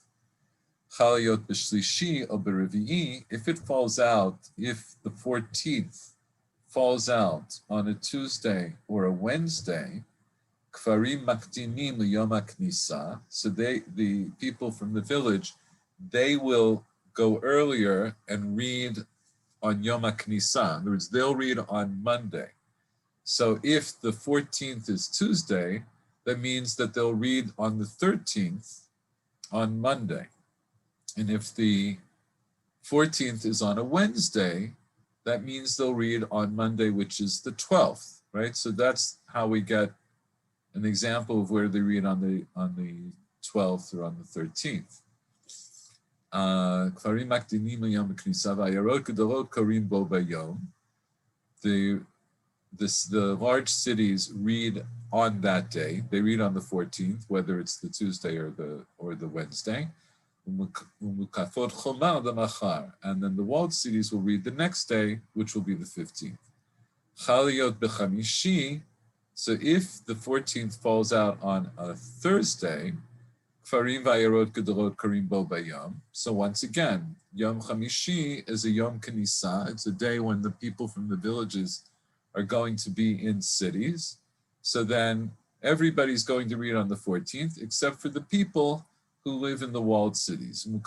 Chaliyot b'shlishi or b'revi'i, if it falls out, if the 14th falls out on a Tuesday or a Wednesday, kfarim makdimim l'yom ha'knisa, so the people from the village, they will go earlier and read on Yom HaKnisa. In other words, they'll read on Monday. So if the 14th is Tuesday, that means that they'll read on the 13th on Monday. And if the 14th is on a Wednesday, that means they'll read on Monday, which is the 12th, right? So that's how we get an example of where they read on the 12th or on the 13th. The large cities read on that day. They read on the 14th, whether it's the Tuesday or the Wednesday. And then the walled cities will read the next day, which will be the 15th. So if the 14th falls out on a Thursday, so once again, Yom Chamishi is a Yom Knisa. It's a day when the people from the villages are going to be in cities. So then everybody's going to read on the 14th, except for the people who live in the walled cities. The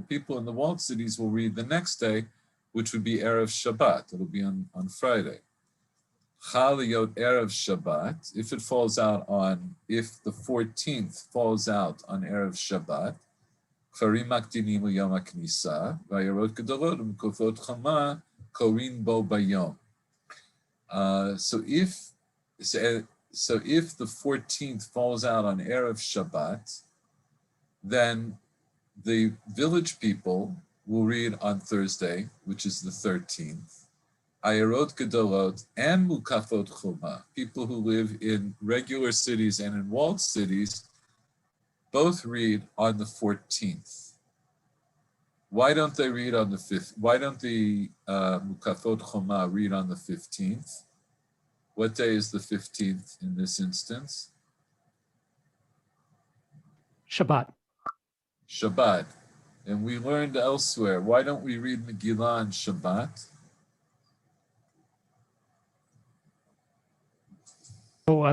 people in the walled cities will read the next day, which would be Erev Shabbat. It'll be on Friday. Chaliyot Erev Shabbat, if the 14th falls out on Erev Shabbat, Kfarim Makdinim Yom HaKnisa, Vayarot Gedolot Umkofot Chama, Korin Bo Bayom. So if the 14th falls out on Erev Shabbat, then the village people will read on Thursday, which is the 13th. Ayarot Gedolot and Mukafot Choma, people who live in regular cities and in walled cities, both read on the 14th. Why don't they read on the 5th? Why don't the Mukafot Choma read on the 15th? What day is the 15th in this instance? Shabbat. Shabbat. And we learned elsewhere, why don't we read Megillah on Shabbat?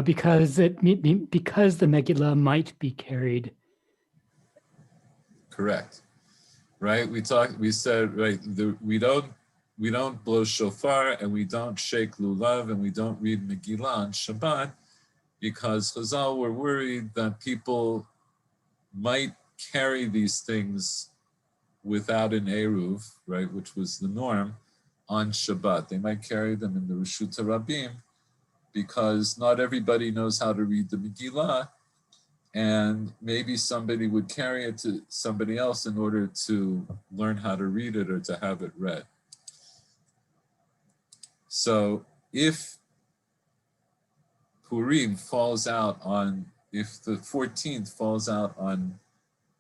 Because the Megillah might be carried. Correct. Right? We said, right, we don't blow shofar and we don't shake lulav and we don't read Megillah on Shabbat because Chazal were worried that people might carry these things without an eruv, right, which was the norm, on Shabbat. They might carry them in the Reshut HaRabim because not everybody knows how to read the Megillah, and maybe somebody would carry it to somebody else in order to learn how to read it or to have it read. So if Purim falls out if the 14th falls out on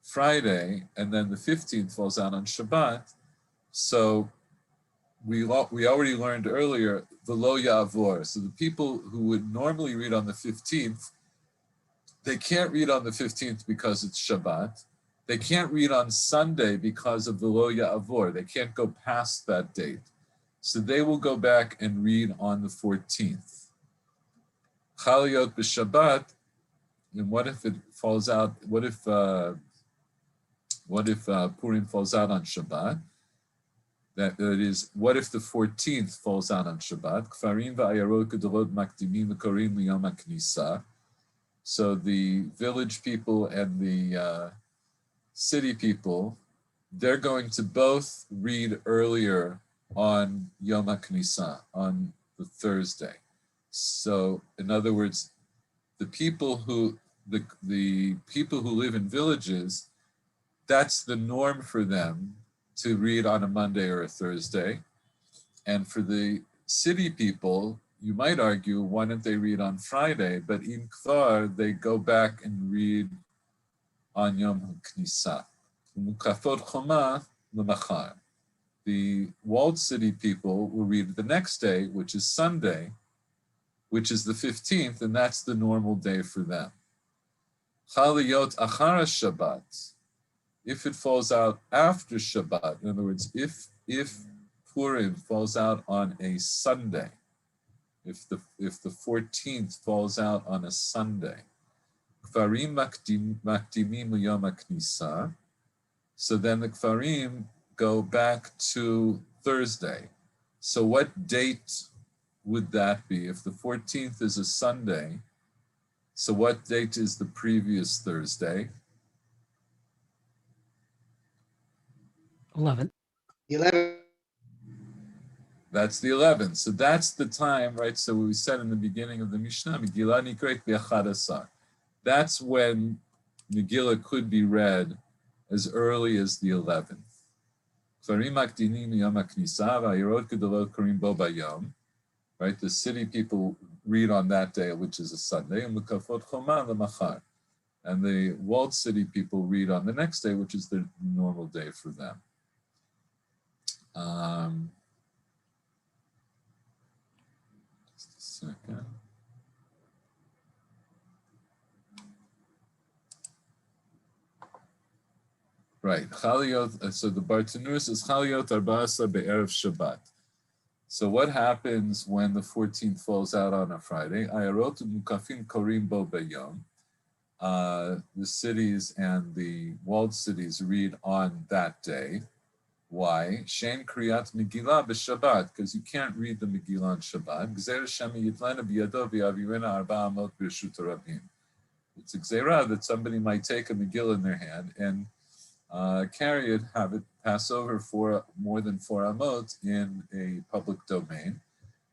Friday and then the 15th falls out on Shabbat, so we already learned earlier, v'lo ya'avor. So the people who would normally read on the 15th, they can't read on the 15th because it's Shabbat. They can't read on Sunday because of v'lo ya'avor. They can't go past that date. So they will go back and read on the 14th. Chaliyot b'Shabbat, and what if it falls out? What if Purim falls out on Shabbat? That is, what if the 14th falls out on Shabbat? Kfarim va'ayarot gedolot makdimim v'korim liyom haknisa. So the village people and the city people, they're going to both read earlier on Yom HaKnisa, on the Thursday. So, in other words, the people who live in villages, that's the norm for them to read on a Monday or a Thursday. And for the city people, you might argue, why don't they read on Friday? But in Kfar, they go back and read on Yom HaKnisa. Mukafot Choma l'machar. The walled city people will read the next day, which is Sunday, which is the 15th, and that's the normal day for them. Chaliyot achara Shabbat. If it falls out after Shabbat, in other words, if Purim falls out on a Sunday, if the 14th falls out on a Sunday, Kfarim makdimim yom haknisa, so then the Kfarim go back to Thursday. So what date would that be? If the 14th is a Sunday, So what date is the previous Thursday? 11th. 11. That's the 11th. So that's the time, right? So we said in the beginning of the Mishnah, Megillah nikret b'achad asar. That's when Megillah could be read as early as the 11th. Right? The city people read on that day, which is a Sunday, and the walled city people read on the next day, which is the normal day for them. Just a second. Right, Chaliot, so the Bartanur says Chaliot Arba'asa Be'erev Shabbat. So what happens when the 14th falls out on a Friday? Ayarot Mukafin Korim Bo Bayom. The cities and the walled cities read on that day. Why? Shein Kriyat Megillah b'Shabbat, because you can't read the Megillah on Shabbat. Gzeir Shemi Yitlana b'Yado v'Yavirena Arba Amot b'Reshut Rabim. It's a gzeirah that somebody might take a Megillah in their hand and carry it, have it pass over for more than 4 amot in a public domain.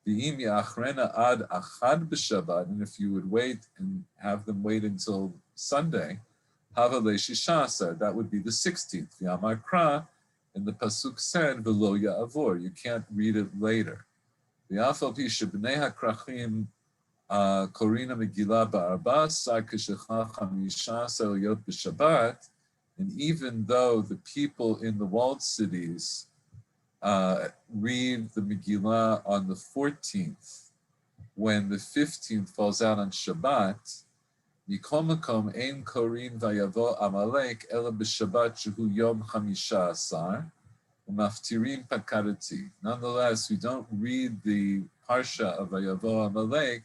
V'im ya'achrena ad achad b'Shabbat, and if you would wait and have them wait until Sunday, hava le'shishasar, that would be the 16th. V'amar kra, and the pasuk said, v'lo ya'avor, you can't read it later. V'afal pi shebnei ha'krachim korina megillah ba'arba'asar k'shecha chamishasar yot b'Shabbat, and even though the people in the walled cities read the Megillah on the 14th, when the 15th falls out on Shabbat, Mikol Makom Ein Korin Vayavo Amalek Ela b'Shabbat Shehu Yom Chamisha Asar Umaftirim Pakarati. Nonetheless, we don't read the Parsha of Vayavo Amalek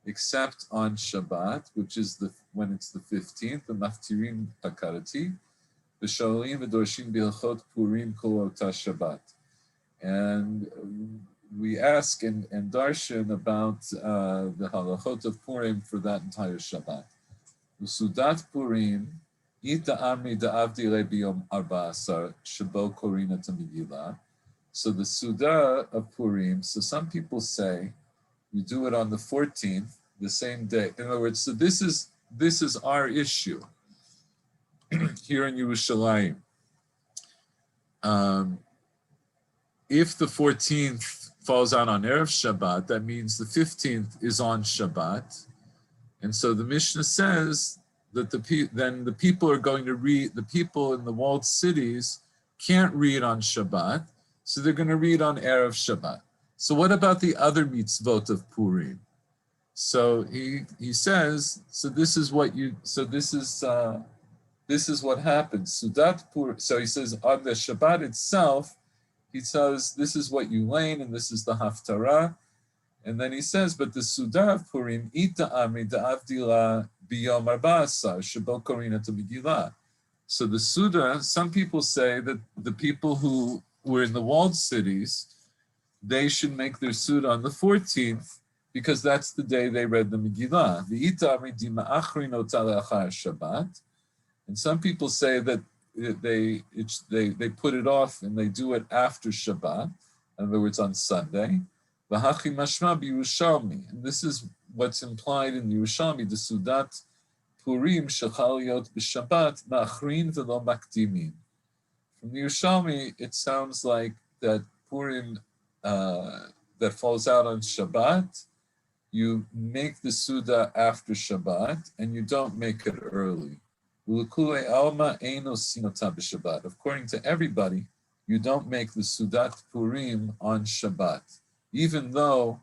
except on Shabbat, which is when it's the 15th, the Maftirim Pakarati, the Shalim V'Dorshim B'Hilchot Purim Kol Ota Shabbat. And we ask and darshan about the halachot of Purim for that entire Shabbat. Usudat Purim, Ita Amri Da'avdi Biyom Arba Asar Shabo Korina Tamigila. So the Suda of Purim, so some people say you do it on the 14th, the same day. In other words, so this is our issue here in Yerushalayim. If the 14th falls out on Erev Shabbat, that means the 15th is on Shabbat. And so the Mishnah says that then the people are going to read, the people in the walled cities can't read on Shabbat, so they're going to read on Erev Shabbat. So what about the other mitzvot of Purim? So he says, this is what happens. Sudat Purim. So he says on the Shabbat itself, he says this is what you lane and this is the haftarah, and then he says, but the Suda of Purim ita amri da'avdila biyom arba'asar shebo korina Megillah. So the Suda, some people say that the people who were in the walled cities, they should make their Suda on the 14th, because that's the day they read the Megillah. Shabbat. And some people say that they put it off and they do it after Shabbat, in other words, on Sunday. V'hachi mashma b'Yerushalmi, and this is what's implied in Yerushalmi, the Sudat Purim shechal liot b'Shabbat ma'achrin v'lo makdimin. From the Yerushalmi, it sounds like that Purim that falls out on Shabbat, you make the Suda after Shabbat, and you don't make it early. According to everybody, you don't make the Sudat Purim on Shabbat, even though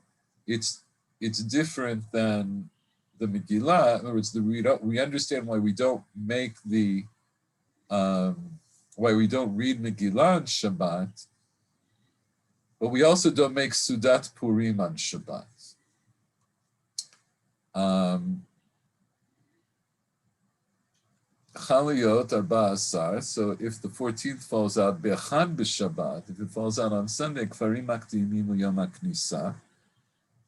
it's different than the Megillah. In other words, we understand why we don't make why we don't read Megillah on Shabbat, but we also don't make Sudat Purim on Shabbat. Chaliyot Arba Asar, so if the 14th falls out Be'achad b'Shabbat, if it falls out on Sunday, Kfarim Makdimim Yom HaKnisa,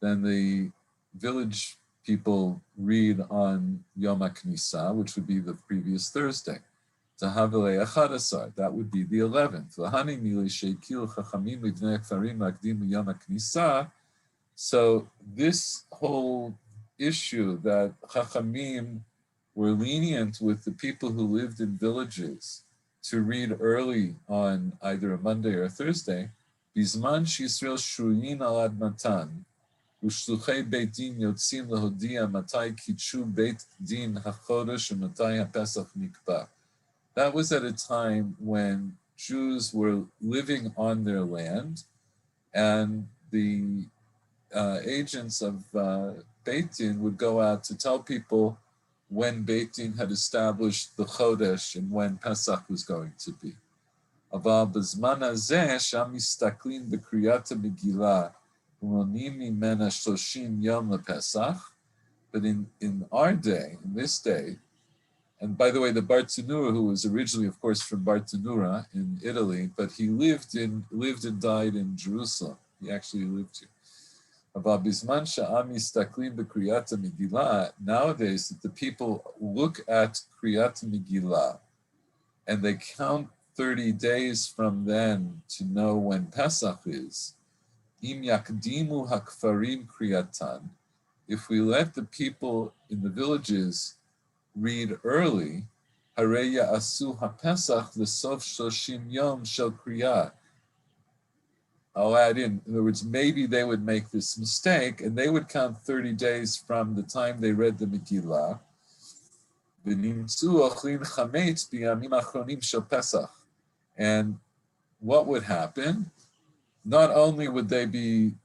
then the village people read on Yoma Knisa, which would be the previous Thursday. Tahavele Achadasar, that would be the 11th. V'hani mili sheikil chachamim livnei kfarim makdim Yoma Knisa. So this whole issue that chachamim were lenient with the people who lived in villages to read early on either a Monday or a Thursday, bizman she'Yisrael shuyin al admatan, u'shluchei beit din yotzim lehodia matai kitchu beit din hachodesh u'matai hapesach nikba. That was at a time when Jews were living on their land, and the agents of Beit Din would go out to tell people when Beit Din had established the Chodesh and when Pesach was going to be. Aval b'zman hazeh sham mistaklin b'kriyat Megillah u'monim mimena 30 yom lePesach. But in our day, in this day, and by the way, the Bartanura, who was originally, of course, from Bartanura in Italy, but he lived and died in Jerusalem. He actually lived here. Nowadays, that the people look at Kriyat Megillah and they count 30 days from then to know when Pesach is. Im yakdimu hakfarim kriyatan. If we let the people in the villages read early, Hareya asu haPesach l'sof 30 yom shel kriyat. I'll add in other words, maybe they would make this mistake and they would count 30 days from the time they read the Megillah. And what would happen? Not only would they be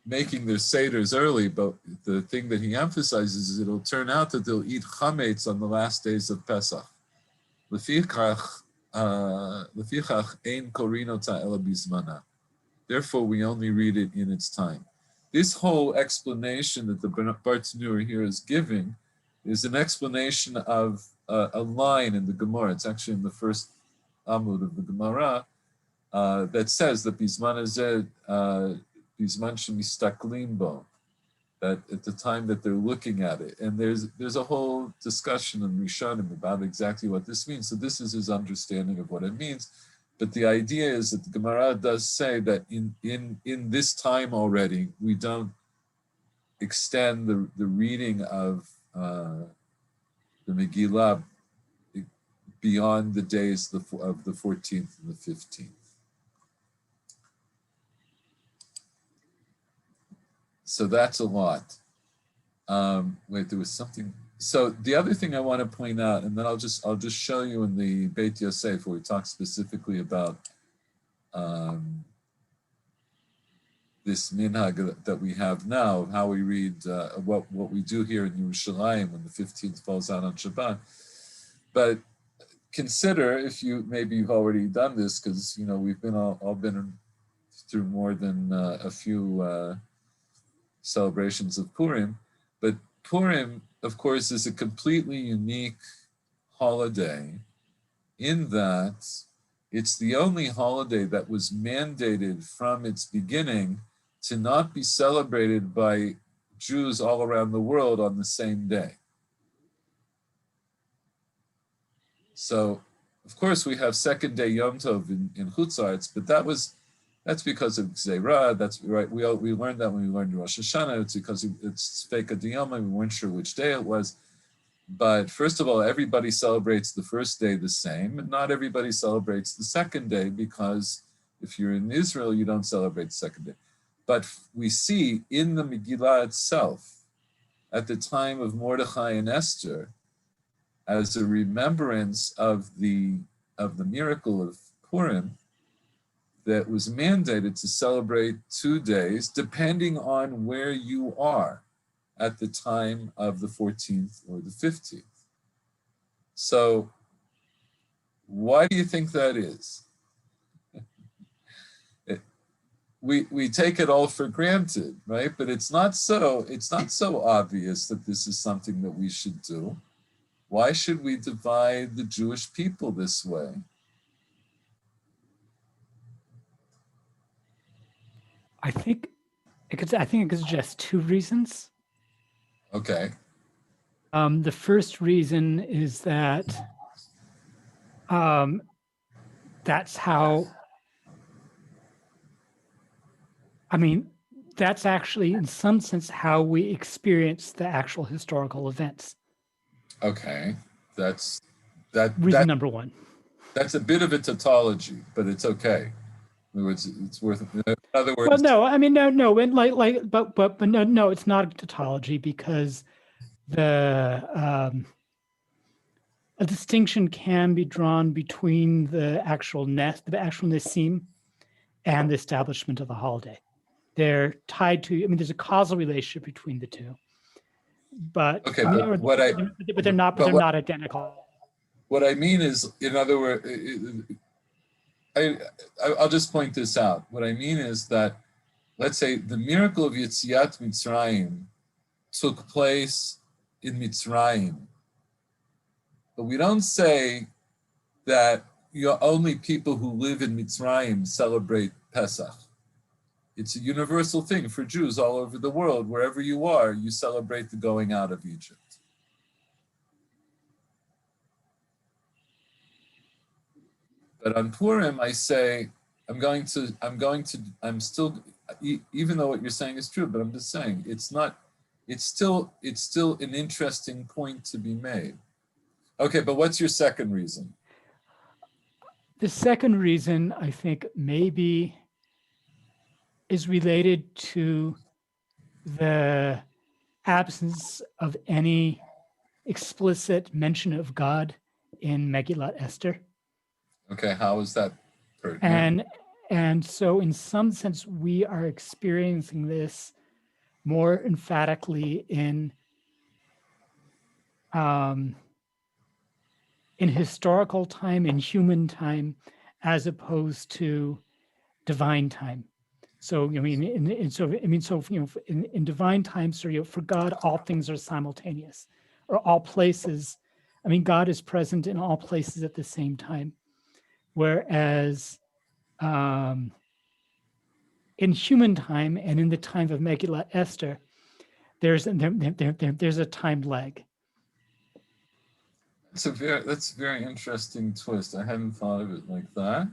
making their seders early, but the thing that he emphasizes is it'll turn out that they'll eat chametz on the last days of Pesach. Therefore, we only read it in its time. This whole explanation that the Bartanura here is giving is an explanation of a line in the Gemara. It's actually in the first Amud of the Gemara that says that Bizman Hazeh, Bizman Shemistaklim Bo, that at the time that they're looking at it. And there's a whole discussion in Rishonim about exactly what this means. So this is his understanding of what it means. But the idea is that the Gemara does say that in this time already, we don't extend the reading of the Megillah beyond the days of the 14th and the 15th. So that's a lot. Wait, there was something. So the other thing I want to point out, and then I'll just show you in the Beit Yosef where we talk specifically about this minhag that we have now, of how we read what we do here in Yerushalayim when the 15th falls out on Shabbat. But consider, if maybe you've already done this, because we've been all been through more than a few celebrations of Purim, but Purim, of course, is a completely unique holiday in that it's the only holiday that was mandated from its beginning to not be celebrated by Jews all around the world on the same day. So, of course, we have second day Yom Tov in Chutz La'aretz, but that's because of Gzeirah. That's right. We learned that when we learned Rosh Hashanah. It's because it's Feka Diyama. We weren't sure which day it was. But first of all, everybody celebrates the first day the same. And not everybody celebrates the second day, because if you're in Israel, you don't celebrate the second day. But we see in the Megillah itself, at the time of Mordechai and Esther, as a remembrance of the miracle of Purim, that was mandated to celebrate 2 days, depending on where you are at the time of the 14th or the 15th. So why do you think that is? We take it all for granted, right? But it's not so obvious that this is something that we should do. Why should we divide the Jewish people this way? I think it could suggest two reasons. Okay. The first reason is that that's how, I mean, that's actually in some sense how we experience the actual historical events. Okay. That's Reason number one. that's a bit of a tautology, but it's okay. In other words, it's worth. In other words, Well, no, I mean, no, and but no, it's not a tautology because a distinction can be drawn between the actual Nessim, and the establishment of the holiday. They're tied to. I mean, there's a causal relationship between the two, but okay, but they're not identical. What I mean is, in other words, I'll just point this out. What I mean is that, let's say, the miracle of Yetziat Mitzrayim took place in Mitzrayim, but we don't say that only people who live in Mitzrayim celebrate Pesach. It's a universal thing for Jews all over the world. Wherever you are, you celebrate the going out of Egypt. But on Purim, I say, I'm still, even though what you're saying is true, but I'm just saying, it's still an interesting point to be made. Okay, but what's your second reason? The second reason, I think, maybe is related to the absence of any explicit mention of God in Megillat Esther. Okay, how is that pertinent? And so in some sense, we are experiencing this more emphatically in historical time, in human time, as opposed to divine time. So I mean, in divine time, so for God, all things are simultaneous, or all places. I mean, God is present in all places at the same time, whereas in human time and in the time of Megillat Esther, there's a time lag. That's a very interesting twist. I hadn't thought of it like that,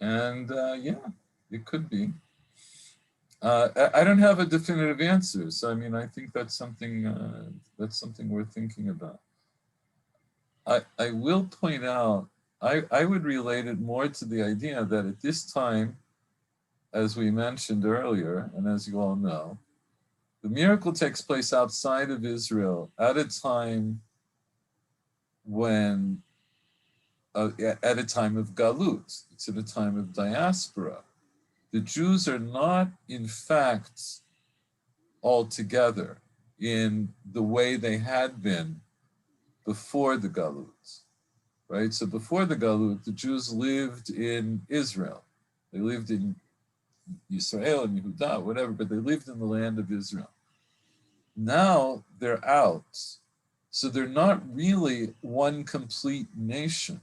and yeah, it could be. I don't have a definitive answer, so I mean, I think that's something worth thinking about. I will point out, I would relate it more to the idea that at this time, as we mentioned earlier, and as you all know, the miracle takes place outside of Israel at a time when, at a time of galut. It's at a time of diaspora. The Jews are not, in fact, all together in the way they had been before the galut, right? So before the galut, the Jews lived in Israel. They lived in Yisrael and Yehuda, whatever, but they lived in the land of Israel. Now they're out. So they're not really one complete nation.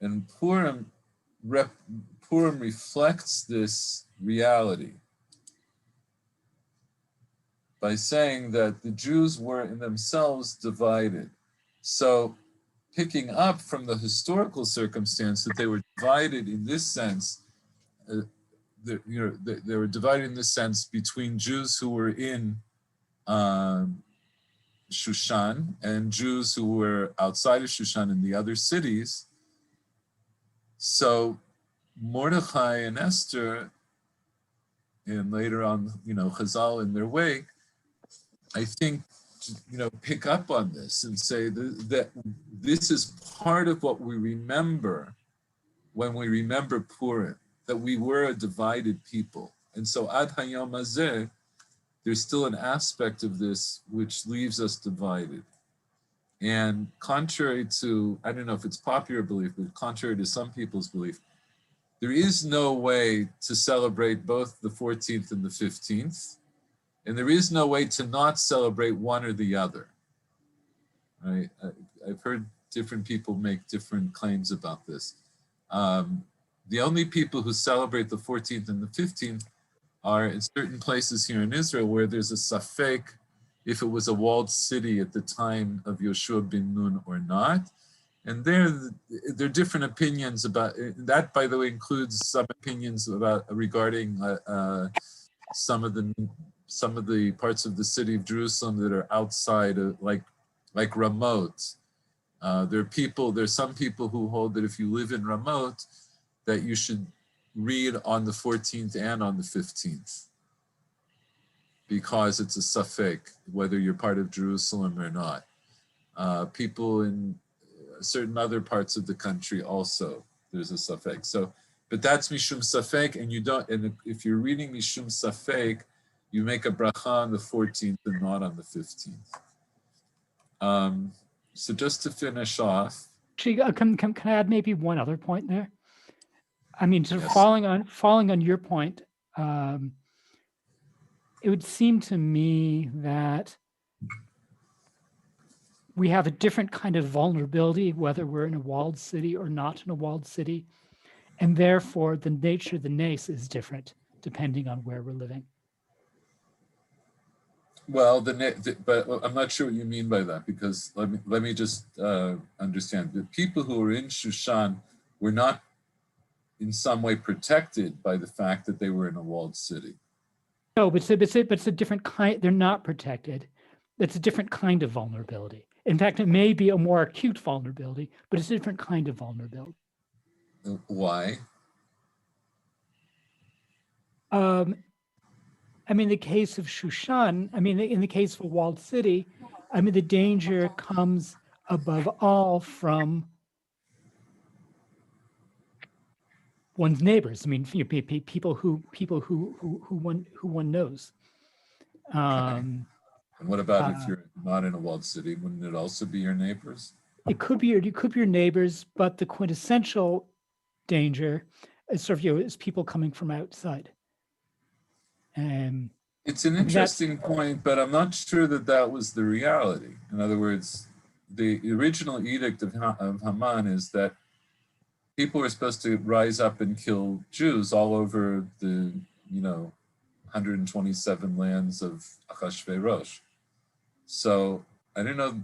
And Purim reflects this reality by saying that the Jews were in themselves divided. So picking up from the historical circumstance that they were divided in this sense, they were divided in this sense between Jews who were in Shushan and Jews who were outside of Shushan in the other cities. So Mordechai and Esther, and later on, Chazal in their way, I think, pick up on this and say that this is part of what we remember when we remember Purim, that we were a divided people. And so Ad Hayom Hazeh, there's still an aspect of this which leaves us divided. And contrary to, I don't know if it's popular belief, but contrary to some people's belief, there is no way to celebrate both the 14th and the 15th. And there is no way to not celebrate one or the other. Right? I've heard different people make different claims about this. The only people who celebrate the 14th and the 15th are in certain places here in Israel where there's a safek if it was a walled city at the time of Yoshua bin Nun or not. And there are different opinions about that. By the way, includes some opinions about regarding some of the parts of the city of Jerusalem that are outside of like Ramot. There's some people who hold that if you live in Ramot, that you should read on the 14th and on the 15th, because it's a safek whether you're part of Jerusalem or not. People in certain other parts of the country also, there's a safek. So, but that's mishum safek, and you don't. And if you're reading mishum safek, you make a bracha on the 14th and not on the 15th. So just to finish off, Actually, can I add maybe one other point there? I mean, sort of Yes. following on your point, it would seem to me that we have a different kind of vulnerability, whether we're in a walled city or not in a walled city. And therefore, the nature of the nace is different depending on where we're living. well, but I'm not sure what you mean by that, because let me just understand. The people who were in Shushan were not in some way protected by the fact that they were in a walled city. No, but it's a different kind. They're not protected. It's a different kind of vulnerability. In fact, it may be a more acute vulnerability, but it's a different kind of vulnerability. Why? I mean, the case of Shushan, I mean, in the case of a walled city, I mean, the danger comes above all from one's neighbors. I mean, people who one knows. And what about if you're not in a walled city? Wouldn't it also be your neighbors? It could be your neighbors, but the quintessential danger is sort of is people coming from outside. It's an interesting point, but I'm not sure that was the reality. In other words, the original edict of Haman is that people were supposed to rise up and kill Jews all over the 127 lands of Achashverosh. So I don't know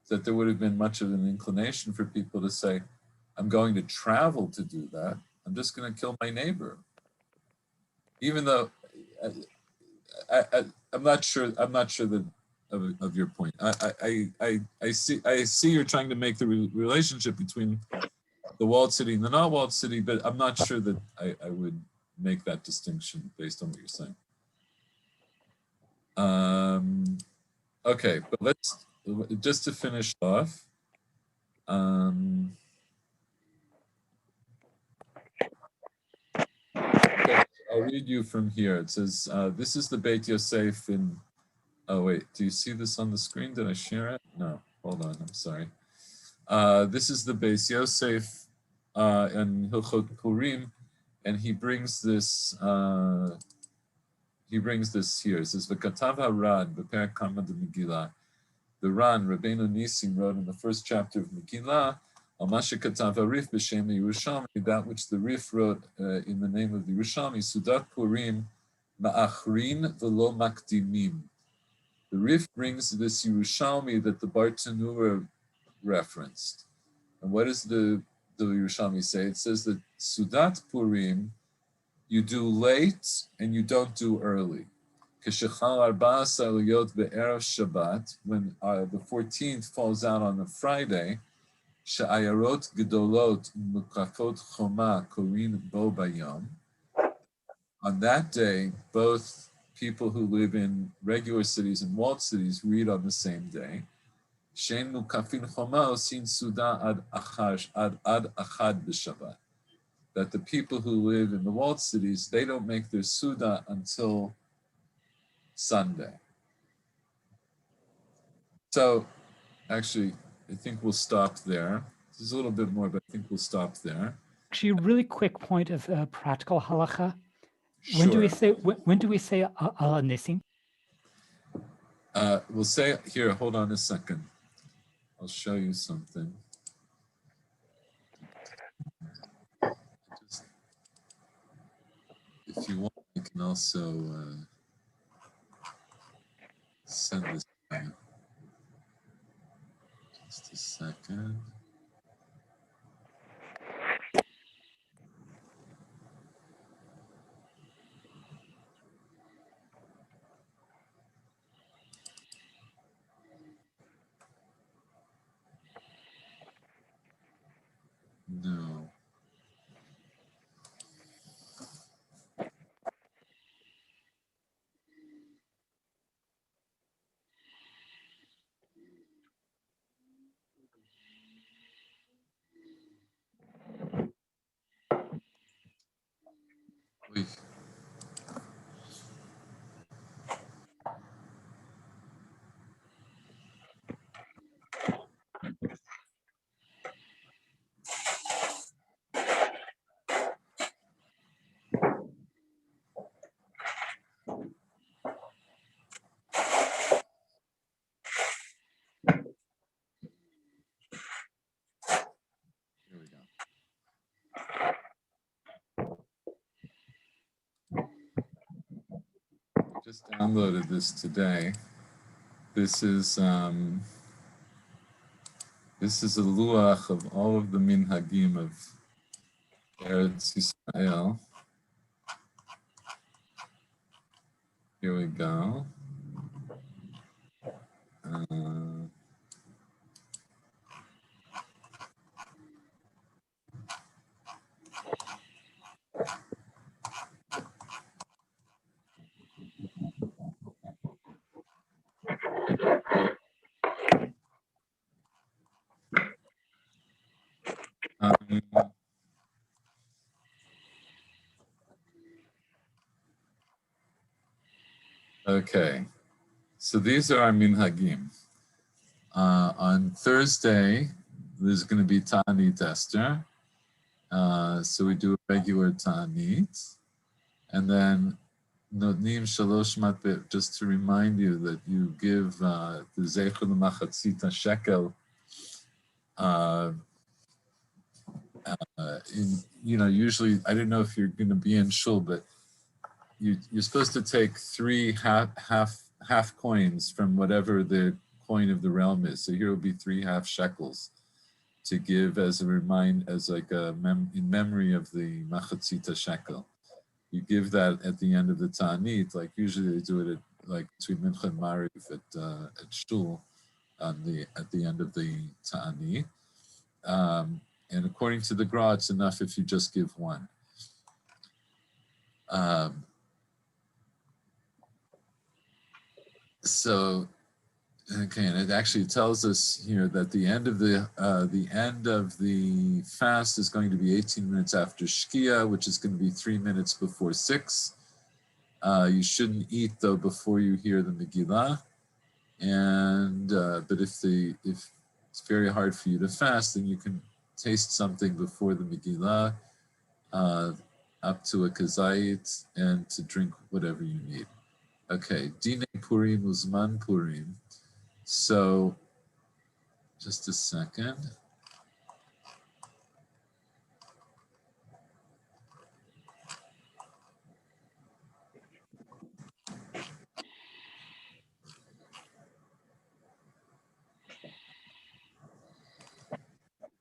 that there would have been much of an inclination for people to say, I'm going to travel to do that. I'm just going to kill my neighbor. Even though I'm not sure that of your point. I see you're trying to make the relationship between the walled city and the not walled city, but I'm not sure that I would make that distinction based on what you're saying. Okay, but let's just to finish off. Okay, I'll read you from here. It says, this is the Beit Yosef in, oh wait, do you see this on the screen? Did I share it? No, hold on, I'm sorry. This is the Beit Yosef in Hilchot Purim, and he brings this here. It says, V'katav HaRan, b'perek Kama de Megillah. The Ran, Rabbeinu Nissim, wrote in the first chapter of Megillah, Al Masha Katav HaRif b'Shem Yerushalmi, that which the Rif wrote in the name of the Yerushalmi, Sudat Purim, Ma'achrin v'lo makdimim. The Rif brings this Yerushalmi that the Bartanura referenced. And what does the Yerushalmi say? It says that Sudat Purim, you do late and you don't do early. Keshechal 14 Eliyot be'erev Shabbat, when the 14th falls out on a Friday, she'ayarot gedolot mukafot choma korin bo bayom. On that day, both people who live in regular cities and walled cities read on the same day. Shein mukafin choma osin suda ad achad b'Shabbat. That the people who live in the walled cities, they don't make their suda until Sunday. So actually, I think we'll stop there. There's a little bit more, but I think we'll stop there. Actually, a really quick point of practical halacha. Sure. When do we say ala nisim? We'll say here. Hold on a second. I'll show you something. If you want, I can also send this to you. second. No. Wait. Here we go. Just downloaded this today. This is a luach of all of the minhagim of Eretz Yisrael. Here we go. Okay, so these are our minhagim. On Thursday, there's going to be Ta'anit Esther. So we do a regular Ta'anit. And then Notnim Shalosh Matbeh, just to remind you that you give the Zeichel Machatzita shekel usually, I don't know if you're going to be in shul, but you're supposed to take 3 half coins from whatever the coin of the realm is. So here will be 3 half shekels to give as a as like in memory of the machatzita shekel. You give that at the end of the ta'anit, like usually they do it at like between mincha and mariv at shul at the end of the ta'anit. And according to the Gra, it's enough if you just give 1. So, okay, and it actually tells us here that the end of the fast is going to be 18 minutes after Shkia, which is going to be 3 minutes before 6. You shouldn't eat though before you hear the Megillah, and but if it's very hard for you to fast, then you can taste something before the Megillah, up to a kazayit, and to drink whatever you need. Okay, Dine Purim Uzman Purim. So, just a second.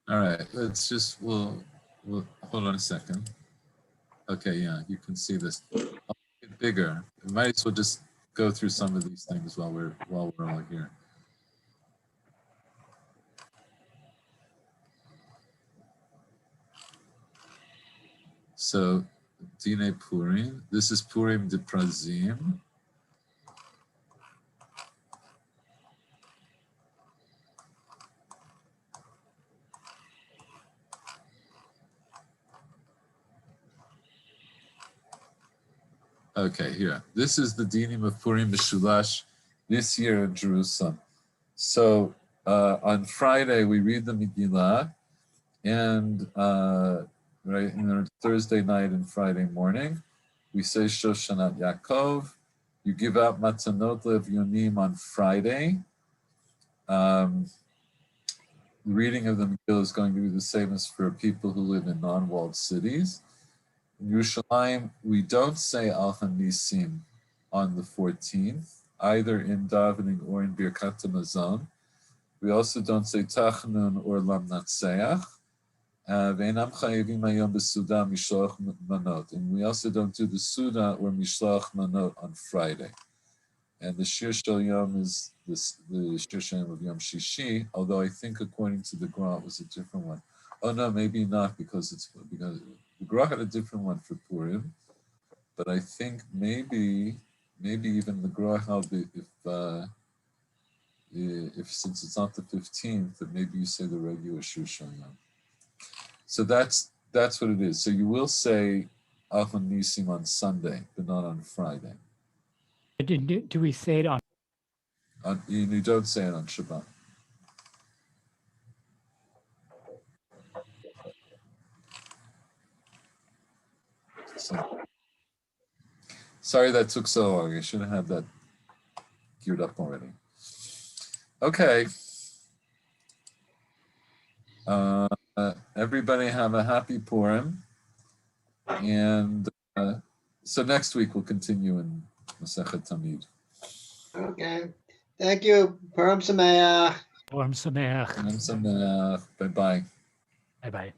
All right, let's just, we'll hold on a second. Okay, yeah, you can see this. I'll make it bigger. We might as well just go through some of these things while we're all here. So, Dine Purim. This is Purim de Prazim. Okay, here. This is the dinim of Purim B'Shulash this year in Jerusalem. So on Friday we read the Megillah, and right in Thursday night and Friday morning we say Shoshanat Yaakov. You give out Matanot Levyonim on Friday. The reading of the Megillah is going to be the same as for people who live in non-walled cities. In Yerushalayim, we don't say Al HaNisim on the 14th, either in davening or in Birkat HaMazon. We also don't say Tachnun or Lam Natseach. Ve'enam chayivim hayom b'suda mishloach manot. And we also don't do the Suda or Mishloach manot on Friday. And the Shiur Shel Yom is this, the Shiur Shel Yom of Yom Shishi, although I think according to the Gra it was a different one. Oh no, maybe not, because the Gra had a different one for Purim. But I think maybe even the Gra held if since it's not the 15th, that maybe you say the regular Shiur Shel Yom. So that's what it is. So you will say Achon Nisim on Sunday, but not on Friday. Do we say it on? You don't say it on Shabbat. So, sorry that took so long. I should have had that geared up already. Okay. Everybody have a happy Purim. And so next week we'll continue in Masechet Tamid. Okay. Thank you. Purim Sameach. Purim Sameach. Bye-bye. Bye-bye.